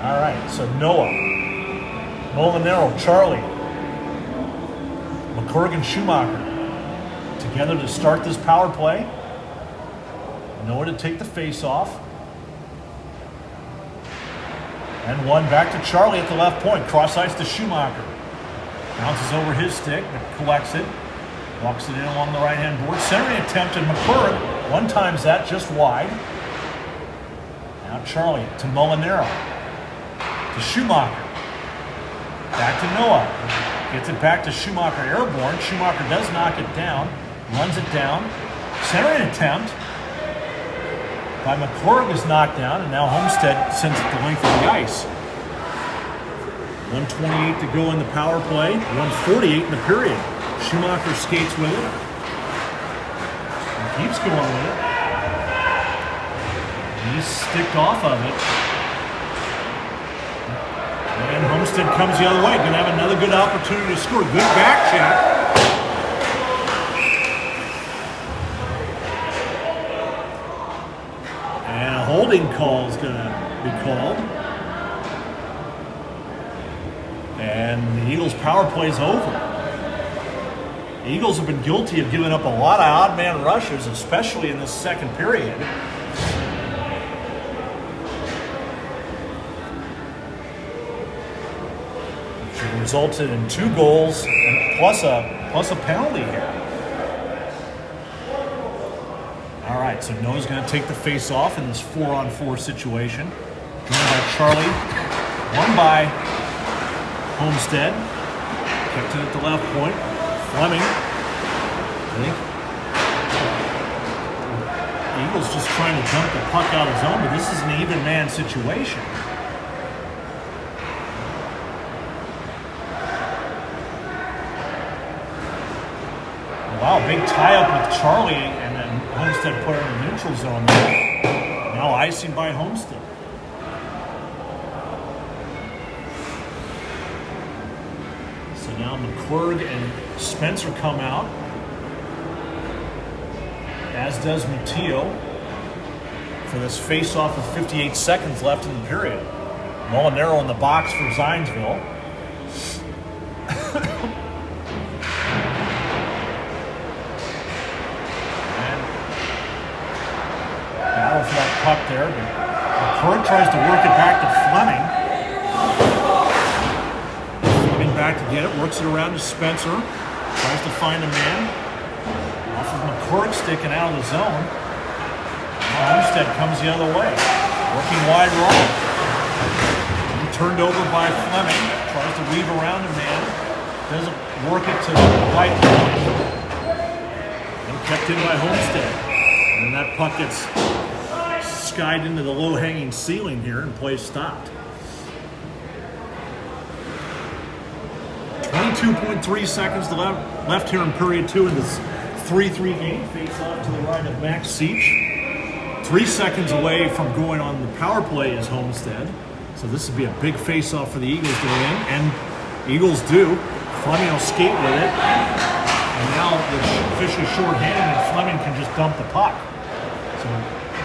All right, so Noah, Molinaro, Charlie, McClurg and Schumacher together to start this power play. Noah to take the face off. And one back to Charlie at the left point. Cross ice to Schumacher. Bounces over his stick, collects it. Walks it in along the right-hand board. Centering attempt at McClurg. One times that, just wide. Now Charlie to Molinaro. To Schumacher. Back to Noah. Gets it back to Schumacher, airborne. Schumacher does knock it down. Runs it down. Centering attempt by McClurg is knocked down, and now Homestead sends it the length of the ice. 1:28 to go in the power play. 1:48 in the period. Schumacher skates with it. And keeps going with it. He's sticked off of it. And Homestead comes the other way. Going to have another good opportunity to score. Good back check. And a holding call is going to be called. And the Eagles' power play is over. The Eagles have been guilty of giving up a lot of odd man rushes, especially in this second period. Which resulted in 2 goals and plus a penalty here. All right, so Noah's going to take the face off in this 4-on-4 situation. Joined by Charlie, won by Homestead. Kept it at the left point. Fleming. I think the Eagles just trying to dump the puck out of zone, but this is an even man situation. Wow, big tie-up with Charlie, and then Homestead put her in the neutral zone there. Now icing by Homestead. So now McClurg and Spencer come out, as does Matteo, for this face-off with 58 seconds left in the period. Molinaro in the box for Zionsville. Battle for that puck there, but McClurg tries to work it back to Fleming. Back to get it, works it around to Spencer, tries to find a man. Off of McClurg sticking out of the zone. Now Homestead comes the other way, working wide right. And turned over by Fleming, tries to weave around a man, doesn't work it to the right point. And kept in by Homestead. And then that puck gets skied into the low-hanging ceiling here and play stopped. 22.3 seconds left here in period 2 in this 3-3 game. Face off to the right of Max Seach. 3 seconds away from going on the power play is Homestead. So this would be a big face-off for the Eagles to win. And Eagles do. Fleming will skate with it. And now the fish is short-handed and Fleming can just dump the puck. So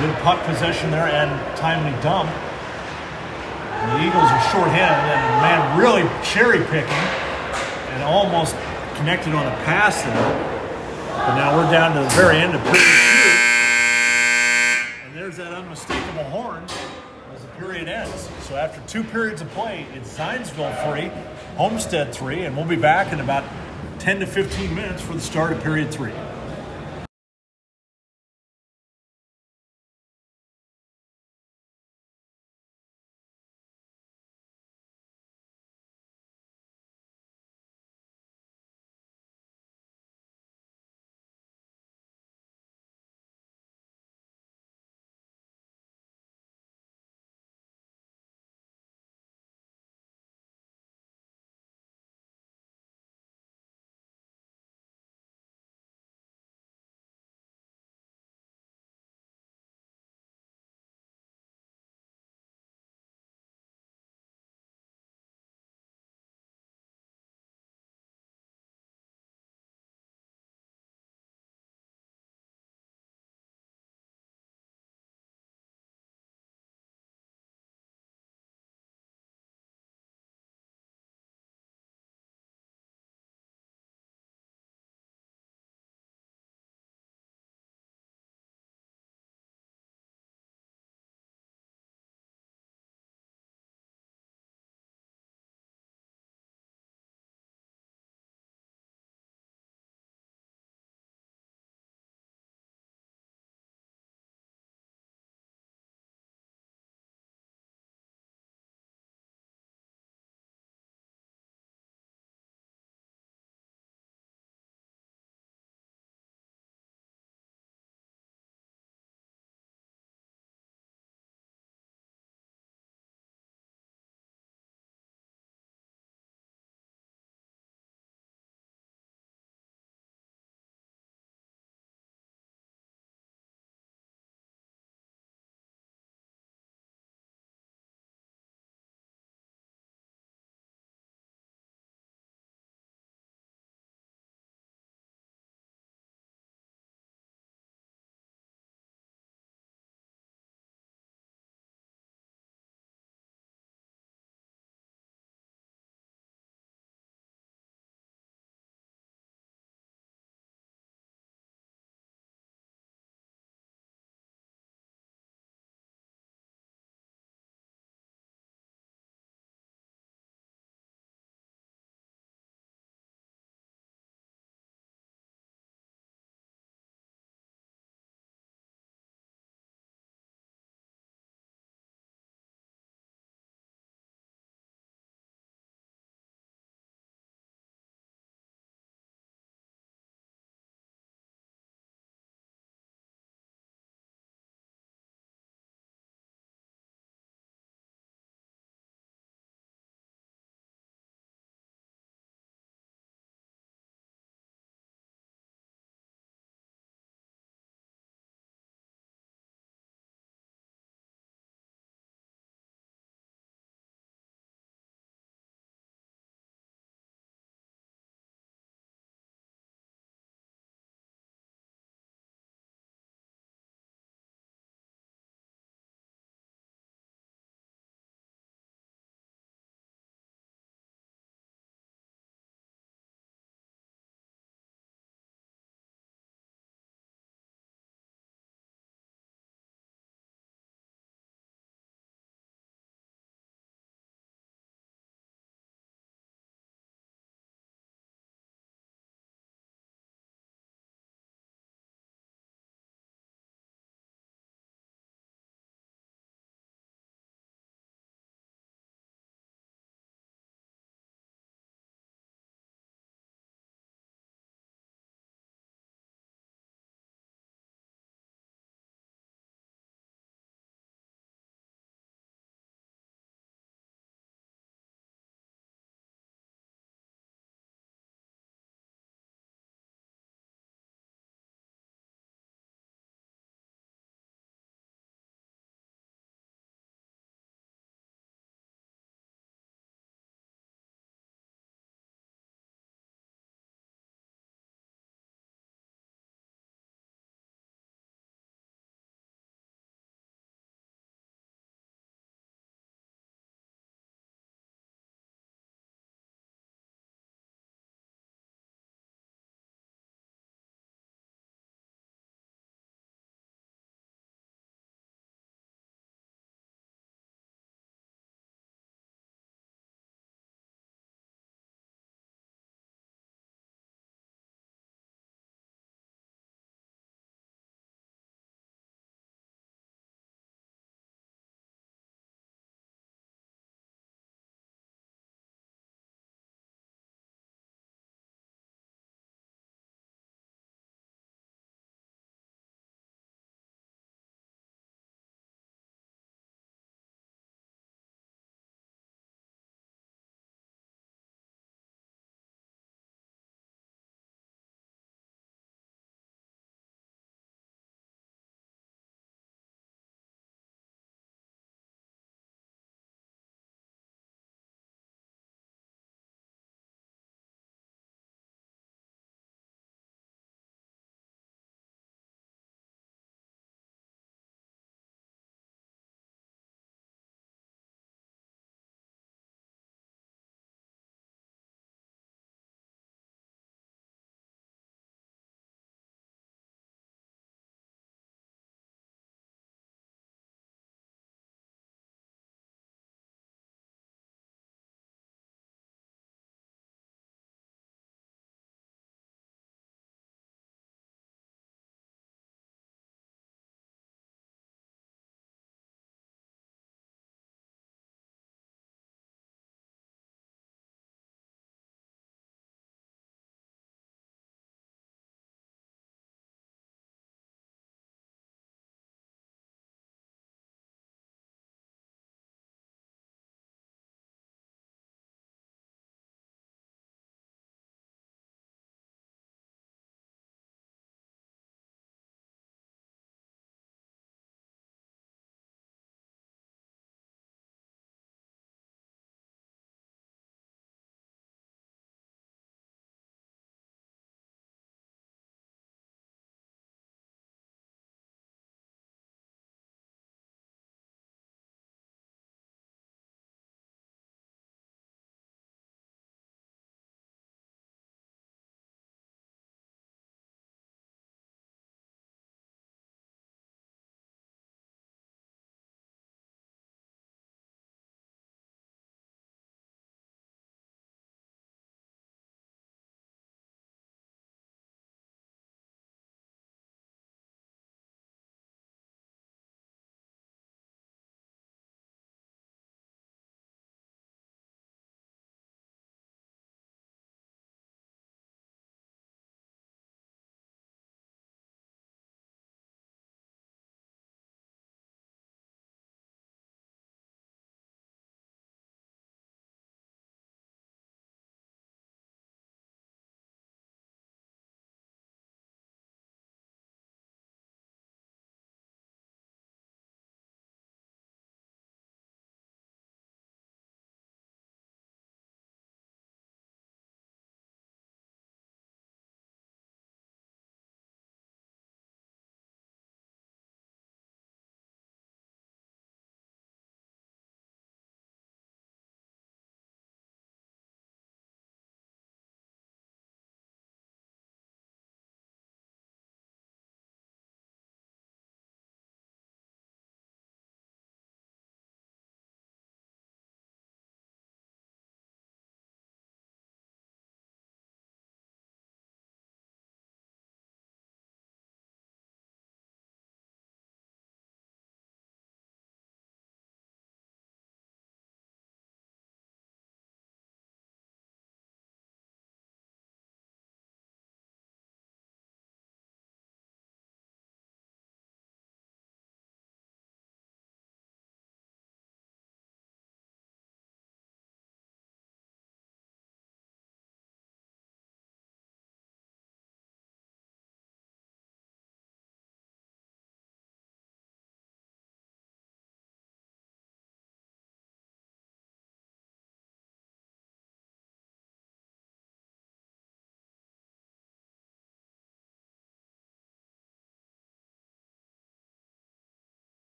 good puck possession there and timely dump. And the Eagles are short-handed and the man really cherry-picking. And almost connected on a pass there. But now we're down to the very end of period 2. And there's that unmistakable horn as the period ends. So after 2 periods of play, it's Zionsville 3, Homestead 3, and we'll be back in about 10 to 15 minutes for the start of period 3.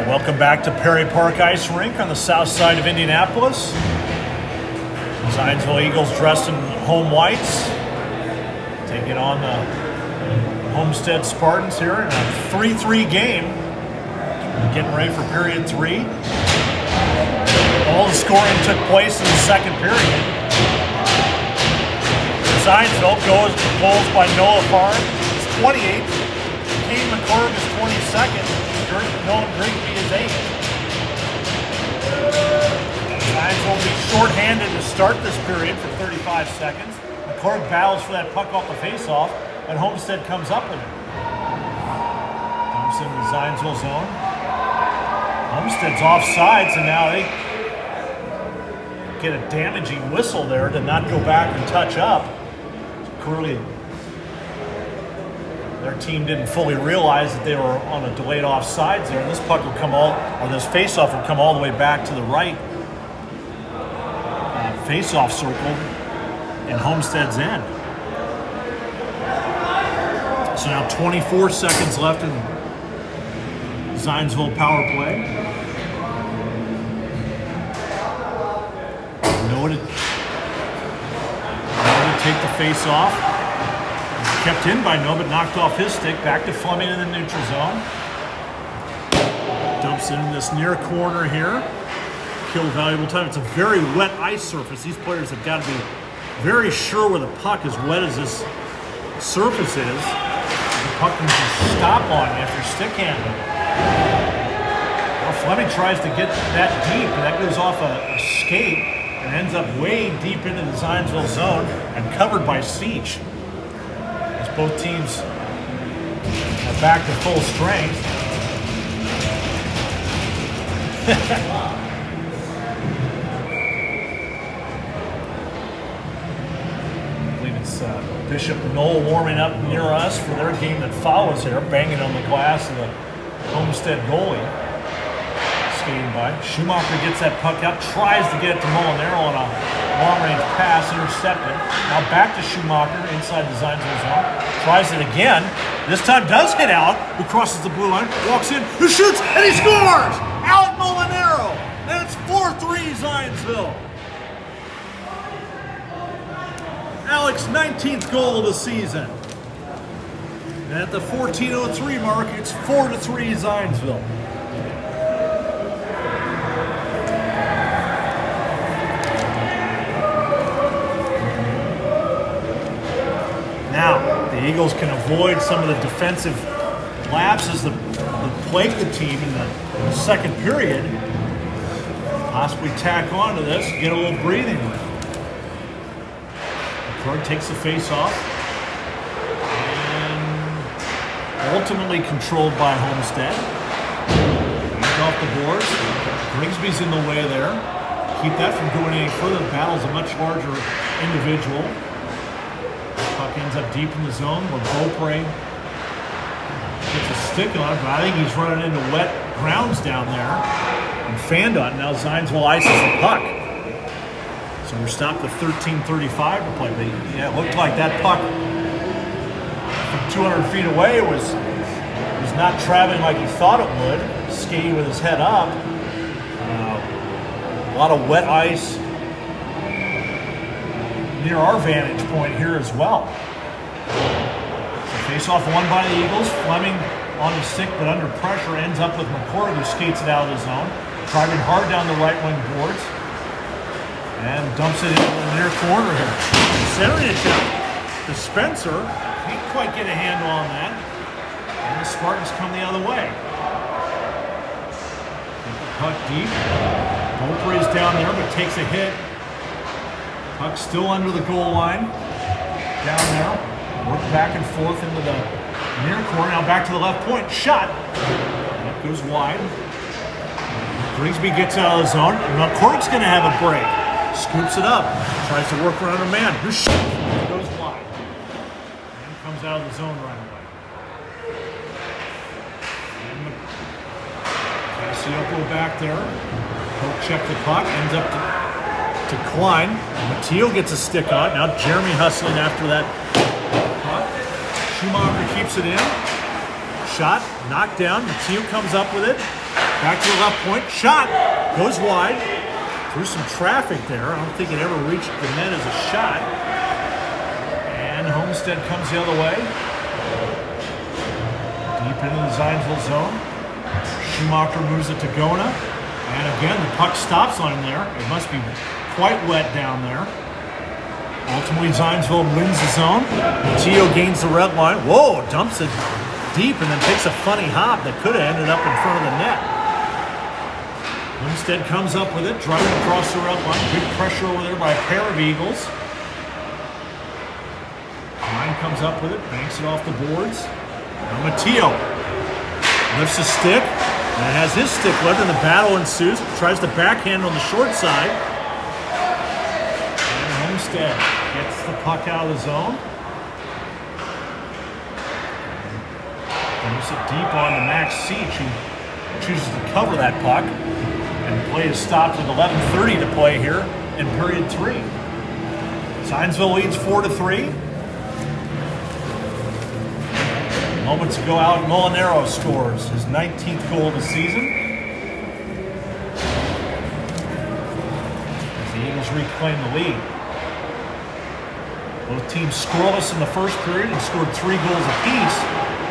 right, welcome back to Perry Park Ice Rink on the south side of Indianapolis. Zionsville Eagles dressed in home whites, taking on the Homestead Spartans here in a 3-3 game. Getting ready for period 3. All the scoring took place in the second period. Zionsville goals by Noah Farr is 28th. Kane McCormick is 22nd. Nolan Grigsby is 8th. Zionsville will be shorthanded to start this period for 35 seconds. McCormick battles for that puck off the faceoff, and Homestead comes up with it. Dumps into the Zionsville zone. Homestead's offsides, and now they get a damaging whistle there to not go back and touch up. Clearly, their team didn't fully realize that they were on a delayed offsides there, and this puck will come this faceoff will come all the way back to the right faceoff circle in Homestead's end. So now 24 seconds left in Zionsville power play. Noah to take the face off. Kept in by Noah, but knocked off his stick. Back to Fleming in the neutral zone. Dumps it in this near corner here. Kill valuable time. It's a very wet ice surface. These players have got to be very sure where the puck, as wet as this surface is, the puck can just stop on you if you're stick handling. Well, Fleming tries to get that deep, and that goes off a skate and ends up way deep into the Zionsville zone and covered by Siege. As both teams are back to full strength. Bishop Knoll warming up near us for their game that follows here, banging on the glass of the Homestead goalie. Skating by. Schumacher gets that puck out, tries to get it to Molinaro on a long-range pass, intercepted. Now back to Schumacher inside the Zionsville zone. Tries it again. This time does hit out, who crosses the blue line, walks in, who shoots, and he scores! Alec Molinaro! And it's 4-3 Zionsville. Alec's 19th goal of the season. And at the 14:03 mark, it's 4-3 Zionsville. Now, the Eagles can avoid some of the defensive lapses that plagued the team in the second period. Possibly tack on to this, get a little breathing room. Card takes the face off, and ultimately controlled by Homestead. He's off the boards. Grigsby's in the way there. Keep that from going any further. The battle's a much larger individual. Puck ends up deep in the zone where Beaupre gets a stick on it, but I think he's running into wet grounds down there and fanned on it. Now Zionsville ices the puck. So we're stopped at 13:35 to play. But yeah, it looked like that puck from 200 feet away was not traveling like he thought it would. Skating with his head up. A lot of wet ice near our vantage point here as well. So face-off won by the Eagles. Fleming on the stick, but under pressure ends up with McCord, who skates it out of the zone, driving hard down the right wing boards. And dumps it into the near corner here. Centering attempt to Spencer. Can't quite get a handle on that. And the Spartans come the other way. Get the puck deep. Beaupre is down there, but takes a hit. Puck still under the goal line. Down there. Work back and forth into the near corner. Now back to the left point. Shot. That goes wide. Grigsby gets out of the zone. McCormick's going to have a break. Scoops it up, tries to work around a man who goes wide. And comes out of the zone right away. And Cassiopo back there. Poke check the puck, ends up to Klein. Mateo gets a stick on it. Now Jeremy hustling after that puck. Schumacher keeps it in. Shot, knocked down. Mateo comes up with it. Back to the left point. Shot. Goes wide. Through some traffic there. I don't think it ever reached the net as a shot. And Homestead comes the other way. Deep into the Zionsville zone. Schumacher moves it to Gona. And again, the puck stops on him there. It must be quite wet down there. Ultimately, Zionsville wins the zone. Matteo gains the red line. Whoa, dumps it deep and then takes a funny hop that could have ended up in front of the net. Homestead comes up with it, driving across the red line. Big pressure over there by a pair of Eagles. Klein comes up with it, banks it off the boards. Now Matteo lifts his stick and has his stick left, and the battle ensues. Tries to backhand on the short side. And Homestead gets the puck out of the zone. Moves it deep on to Max Seach, who chooses to cover that puck. And play is stopped with 11:30 to play here in period 3. Zionsville leads 4-3. Moments ago, Alec Molinaro scores his 19th goal of the season. As the Eagles reclaim the lead. Both teams scoreless in the first period and scored 3 goals apiece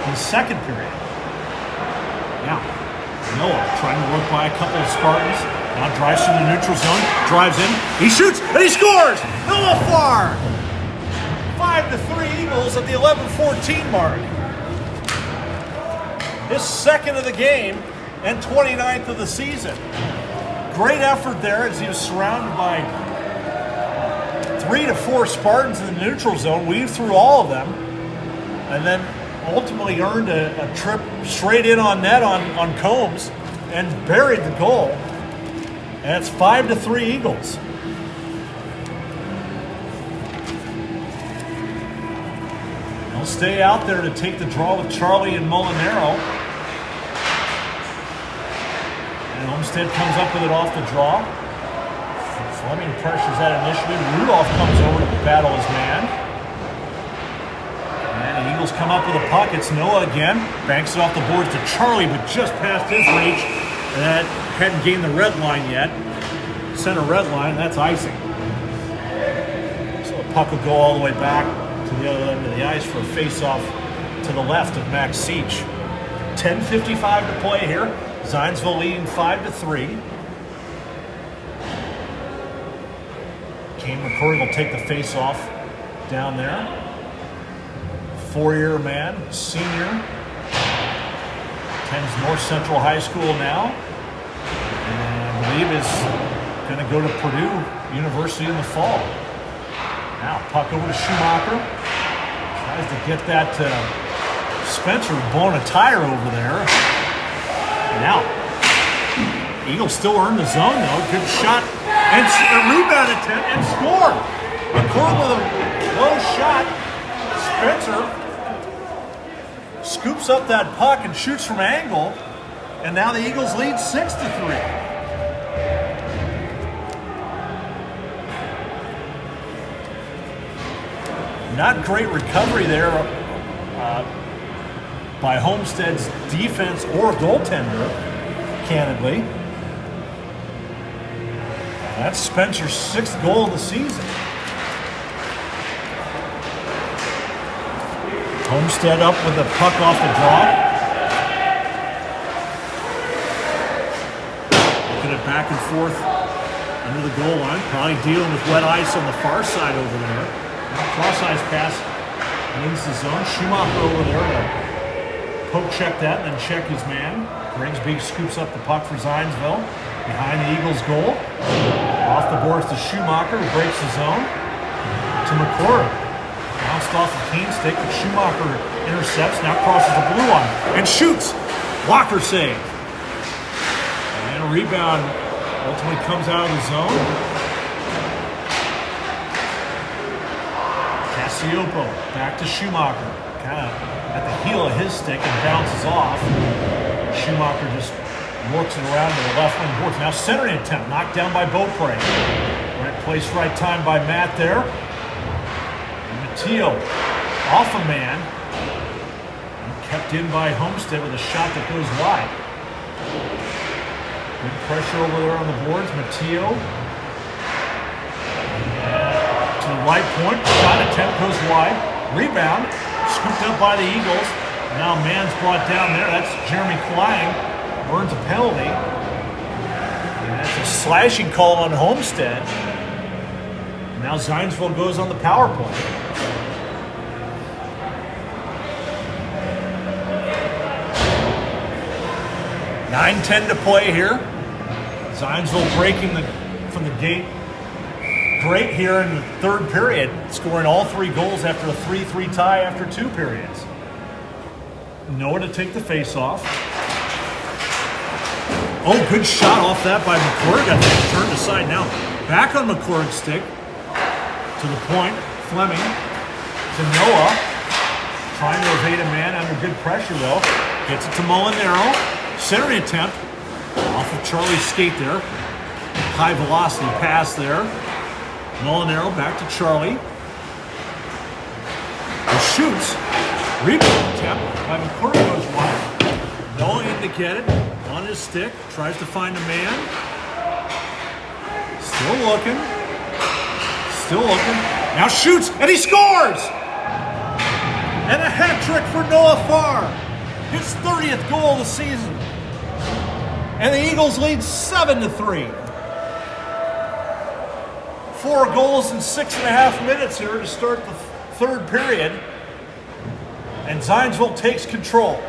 in the second period. Now, Noah trying to work by a couple of Spartans. Now drives through the neutral zone, drives in, he shoots, and he scores! Noah Farr! 5-3 Eagles at the 11:14 mark. His second of the game and 29th of the season. Great effort there as he was surrounded by 3 to 4 Spartans in the neutral zone, weaved through all of them, and then ultimately earned a trip straight in on net on Combs and buried the goal. And it's 5-3 Eagles. They'll stay out there to take the draw with Charlie and Molinaro. And Homestead comes up with it off the draw. Fleming pressures that initially. Rudolph comes over to battle his man. And the Eagles come up with a puck. It's Noah again. Banks it off the boards to Charlie, but just past his reach. And that hadn't gained the red line yet. Center red line, that's icing. So the puck will go all the way back to the other end of the ice for a face-off to the left of Max Seach. 10:55 to play here. Zionsville leading 5-3. Kane McCurry will take the face-off down there. 4-year man, senior. Attends North Central High School now. And I believe is going to go to Purdue University in the fall. Now, puck over to Schumacher. Tries to get that to Spencer, blowing a tire over there. And now, Eagles still earn the zone, though. Good shot. And a rebound attempt and score. McCord with a low shot. Spencer scoops up that puck and shoots from angle. And now the Eagles lead 6-3. Not great recovery there by Homestead's defense or goaltender, candidly. That's Spencer's 6th goal of the season. Homestead up with the puck off the draw. Looking at back and forth under the goal line. Probably dealing with wet ice on the far side over there. Cross-ice pass wins the zone. Schumacher over there to poke check that and then check his man. Grigsby scoops up the puck for Zionsville. Behind the Eagles' goal. Off the boards to Schumacher, who breaks the zone. To McCord. Bounced off of Kane's stick, but Schumacher intercepts, now crosses the blue line, and shoots. Walker save. And a rebound ultimately comes out of the zone. Cassioppo back to Schumacher. Kind of at the heel of his stick and bounces off. Schumacher just works it around to the left wing boards. Now centering attempt, knocked down by Beaupre. Right place, right time by Matt there. Matteo off a man. And kept in by Homestead with a shot that goes wide. Good pressure over there on the boards. Matteo to the right point. Shot attempt goes wide. Rebound. Scooped up by the Eagles. Now man's brought down there. That's Jeremy Klein. Earns a penalty. And that's a slashing call on Homestead. Now Zionsville goes on the power play. 9:10 to play here. Zionsville breaking from the gate great here in the third period, scoring all 3 goals after a 3-3 tie after 2 periods. Noah to take the face-off. Oh, good shot off that by McCord. Got turned aside now. Back on McCord's stick. To the point. Fleming to Noah. Trying to evade a man under good pressure, though. Gets it to Molinaro. Centering attempt. Off of Charlie's skate there. High velocity pass there. Molinaro back to Charlie. He shoots. Rebound attempt by McCord goes wide. Noah indicated on his stick. Tries to find a man. Still looking. Still looking. Now shoots and he scores! And a hat trick for Noah Farr. His 30th goal of the season. And the Eagles lead 7-3. 4 goals in 6.5 minutes here to start the third period. And Zionsville takes control.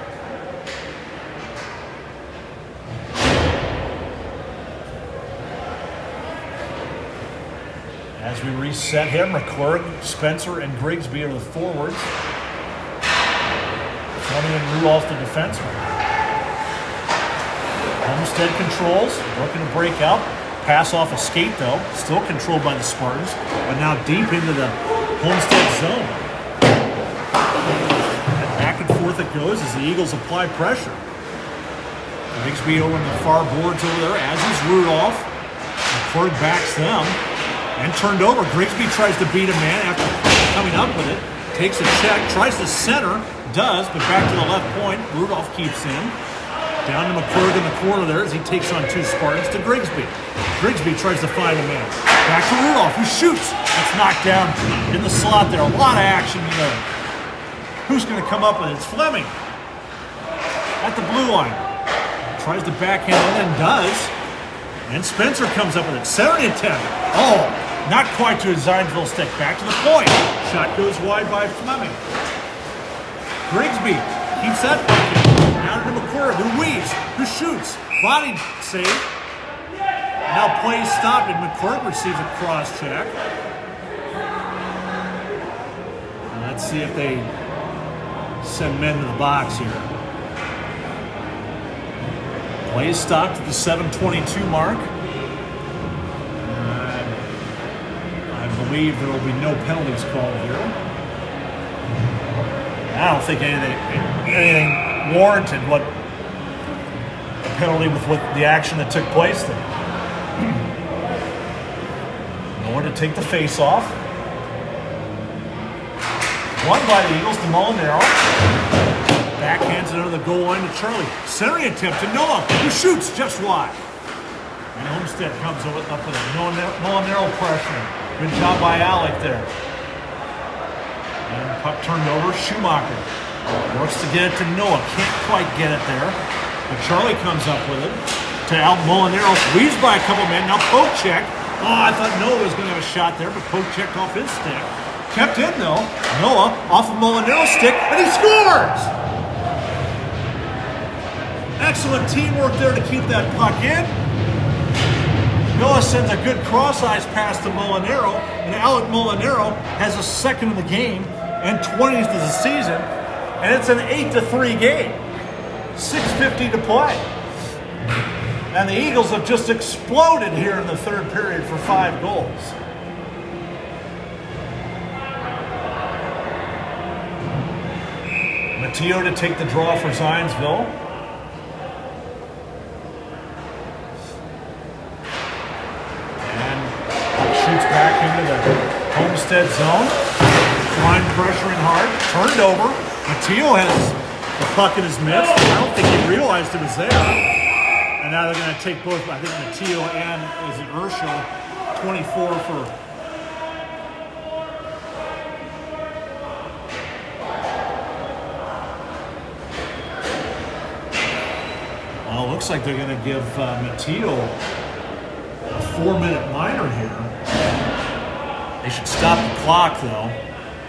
As we reset him, McClurg, Spencer, and Grigsby are the forwards. Fleming and Rudolph the defenseman. Homestead controls, looking to break out. Pass off a skate though, still controlled by the Spartans, but now deep into the Homestead zone. And back and forth it goes as the Eagles apply pressure. Grigsby over in the far boards over there, as is Rudolph. McClurg backs them. And turned over. Grigsby tries to beat a man after coming up with it. Takes a check, tries to center, does, but back to the left point. Rudolph keeps in. Down to McClurg in the corner there as he takes on 2 Spartans to Grigsby. Grigsby tries to find a man. Back to Rudolph, who shoots. It's knocked down in the slot there. A lot of action there. Who's going to come up with it? It's Fleming at the blue line. Tries to backhand it and does. And Spencer comes up with it. Centering attempt. Oh, not quite to his Zionsville stick. Back to the point. Shot goes wide by Fleming. Grigsby keeps that bucket. Down to McCord, who weaves, who shoots. Body save. Now play stopped and McCord receives a cross check. And let's see if they send men to the box here. Play stopped at the 7:22 mark. I believe there will be no penalties called here. I don't think anything warranted what a penalty with what the action that took place there. Nowhere to take the face off. Won by the Eagles to Molinaro. Backhands it under the goal line to Charlie. Centering attempt to Noah, who shoots just wide. And Homestead comes up with it. Molinaro pressure. Good job by Alec there. And puck turned over. Schumacher works to get it to Noah. Can't quite get it there. But Charlie comes up with it to Al Molinaro. Weaves by a couple men. Now poke check. Oh, I thought Noah was going to have a shot there, but poke checked off his stick. Kept in though. Noah off of Molinaro's stick, and he scores! Excellent teamwork there to keep that puck in. Noah sends a good cross-ice pass to Molinaro, and Alec Molinaro has a second of the game and 20th of the season, and it's an 8-3 game. 6:50 to play. And the Eagles have just exploded here in the third period for 5 goals. Matteo to take the draw for Zionsville. Shoots back into the Homestead zone. Line pressuring hard. Turned over. Matteo has the puck in his midst. I don't think he realized it was there. And And now they're going to take both, I think, Matteo and is it Urshel, 24 for. Well, it looks like they're going to give Matteo a 4-minute minor here. They should stop the clock, though,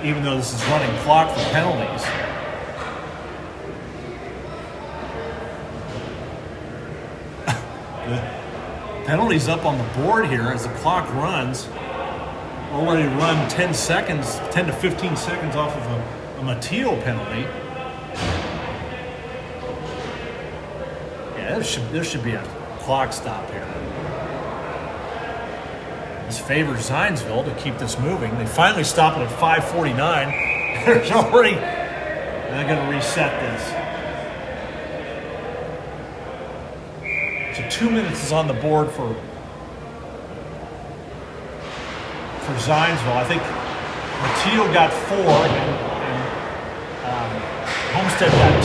even though this is running clock for penalties. The penalty's up on the board here as the clock runs. Already run 10 seconds, 10 to 15 seconds off of a Matteo penalty. Yeah, there should be a clock stop here. This favors Zionsville to keep this moving. They finally stop it at 5:49. There's already, they're going to reset this. So 2 minutes is on the board for Zionsville. I think Matteo got 4 and Homestead got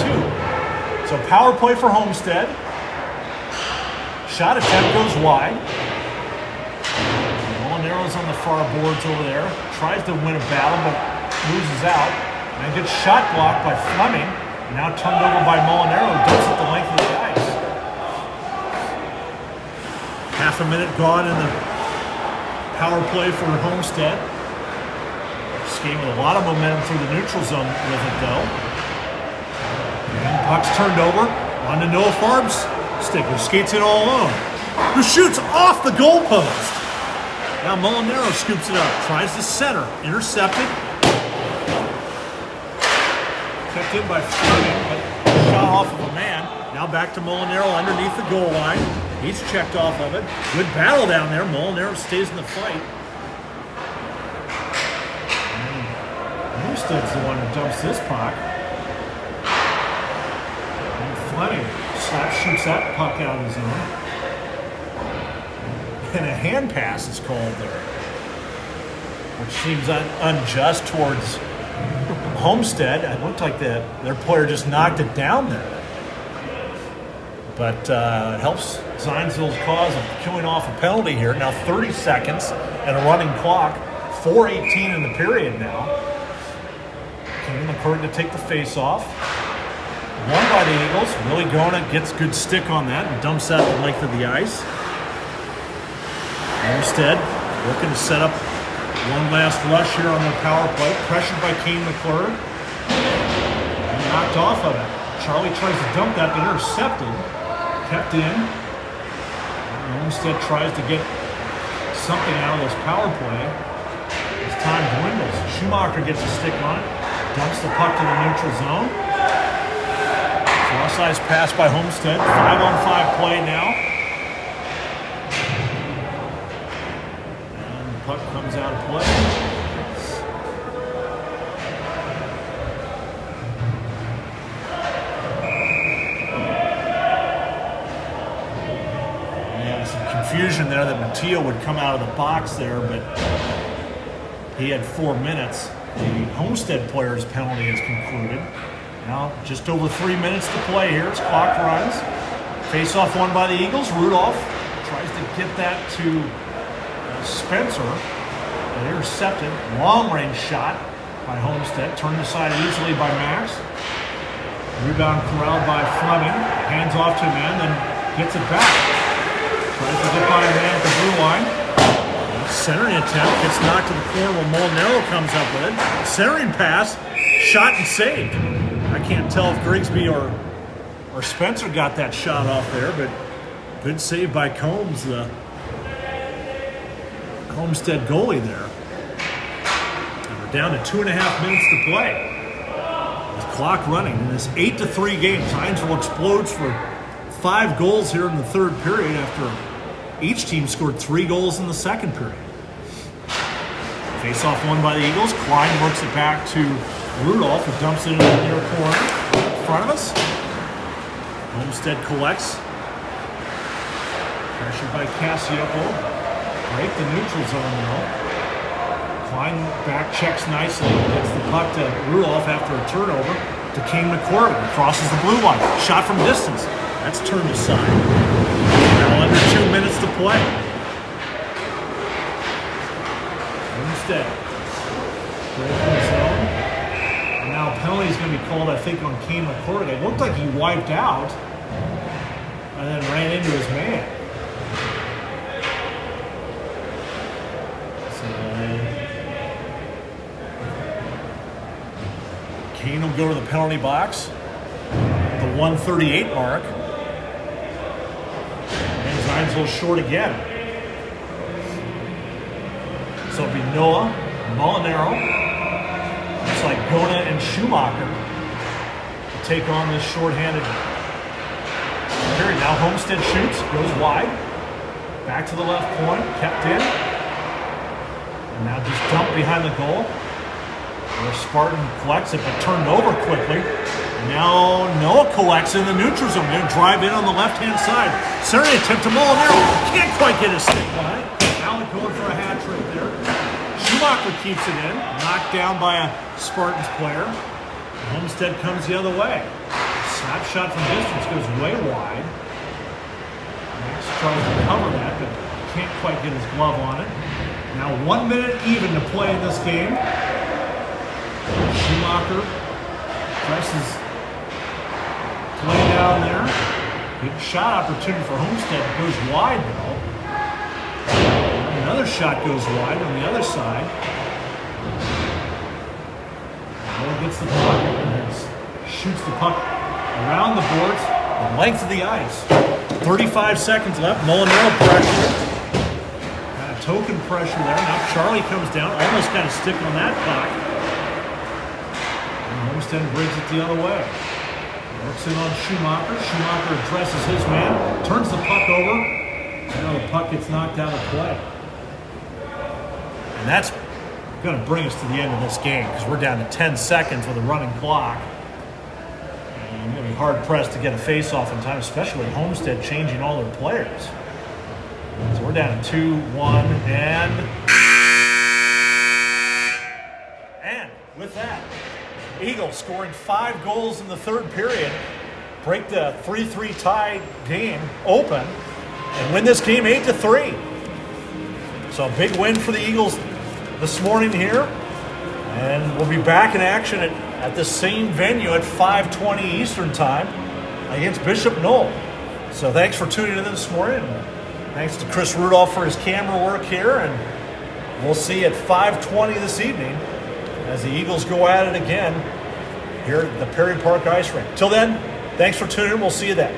2. So power play for Homestead. Shot attempt goes wide. Molinaro's on the far boards over there. Tries to win a battle, but loses out. And gets shot blocked by Fleming. Now turned over by Molinaro, who dumps it the length of the ice. Half a minute gone in the power play for Homestead. Skating with a lot of momentum through the neutral zone with it, though. And puck's turned over. On to Noah Farb's stick, who skates it all alone. Who shoots off the goalpost. Now Molinaro scoops it up. Tries to center. Intercepted. Checked in by Fleming, but shot off of a man. Now back to Molinaro underneath the goal line. He's checked off of it. Good battle down there. Molinaro stays in the fight. Homestead's the one who dumps this puck. And Fleming shoots that puck out of his own. And a hand pass is called there, which seems unjust towards Homestead. It looked like their player just knocked it down there. But it helps Zionsville's cause of killing off a penalty here. Now 30 seconds and a running clock. 4:18 in the period now. Came McCurdy to take the face-off. Won by the Eagles. Willie Gona gets good stick on that and dumps that the length of the ice. Homestead looking to set up one last rush here on the power play. Pressured by Kane McClure. And knocked off of it. Charlie tries to dump that, but intercepted. Kept in. Homestead tries to get something out of this power play. As time dwindles. Schumacher gets a stick on it. Dumps the puck to the neutral zone. Cross-ice pass by Homestead. 5-on-5 play now. And the puck comes out of play. Confusion there that Matteo would come out of the box there, but he had 4 minutes. The Homestead player's penalty is concluded. Now just over 3 minutes to play here as clock runs. Face-off won by the Eagles. Rudolph tries to get that to Spencer. But intercepted. Long-range shot by Homestead. Turned aside easily by Max. Rebound corralled by Fleming. Hands off to a man, then gets it back. Tries to get by a man at the blue line. Centering attempt gets knocked to the corner while Molinaro comes up with it. Centering pass, shot and saved. I can't tell if Grigsby or Spencer got that shot off there, but good save by Combs, the Homestead goalie there. And we're down to 2.5 minutes to play. With clock running in this 8-3 game. Zionsville explodes for 5 goals here in the third period after each team scored 3 goals in the second period. Face-off won by the Eagles. Klein works it back to Rudolph, who dumps it into the near corner in front of us. Homestead collects. Pressured by Cassiopo. Break the neutral zone now. Klein back checks nicely. Gets the puck to Rudolph after a turnover to Kane McCormick. Crosses the blue line. Shot from distance. That's turned aside. Now under 2 minutes to play. Homestead. Breaking the zone. And now a penalty is going to be called, I think, on Kane McCordy. It looked like he wiped out and then ran into his man. Kane will go to the penalty box, the 138 mark. And Zine's a little short again. So it'll be Noah, Molinaro, looks like Gona and Schumacher to take on this shorthanded period. Now Homestead shoots, goes wide, back to the left point, kept in, and now just dumped behind the goal. Where Spartan collects it, but turned over quickly. And now Noah collects in the neutral zone. They're going to drive in on the left-hand side. Centering attempt to Molinaro. Can't quite get his stick on it. Alec going for a hat trick there. Schumacher keeps it in. Knocked down by a Spartans player. Homestead comes the other way. Snap shot from distance goes way wide. Max tries to cover that, but can't quite get his glove on it. Now 1 minute even to play in this game. Schumacher presses play down there. Good shot opportunity for Homestead. Goes wide though. Another shot goes wide on the other side. Noah gets the puck and shoots the puck around the boards, the length of the ice. 35 seconds left. Molinaro pressure. Kind of token pressure there. Now Charlie comes down. Almost got a stick on that puck. Homestead brings it the other way. Works in on Schumacher. Schumacher addresses his man. Turns the puck over. Now the puck gets knocked out of play. And that's going to bring us to the end of this game because we're down to 10 seconds with a running clock. And you're going to be hard-pressed to get a face-off in time, especially with Homestead changing all their players. So we're down to 2-1, and with that, Eagles scoring 5 goals in the third period, break the 3-3 tie game open, and win this game 8-3. So a big win for the Eagles this morning here, and we'll be back in action at the same venue at 5:20 Eastern Time against Bishop Knoll. So thanks for tuning in this morning. Thanks to Chris Rudolph for his camera work here, and we'll see you at 5:20 this evening as the Eagles go at it again here at the Perry Park Ice Rink. Till then, thanks for tuning in. We'll see you then.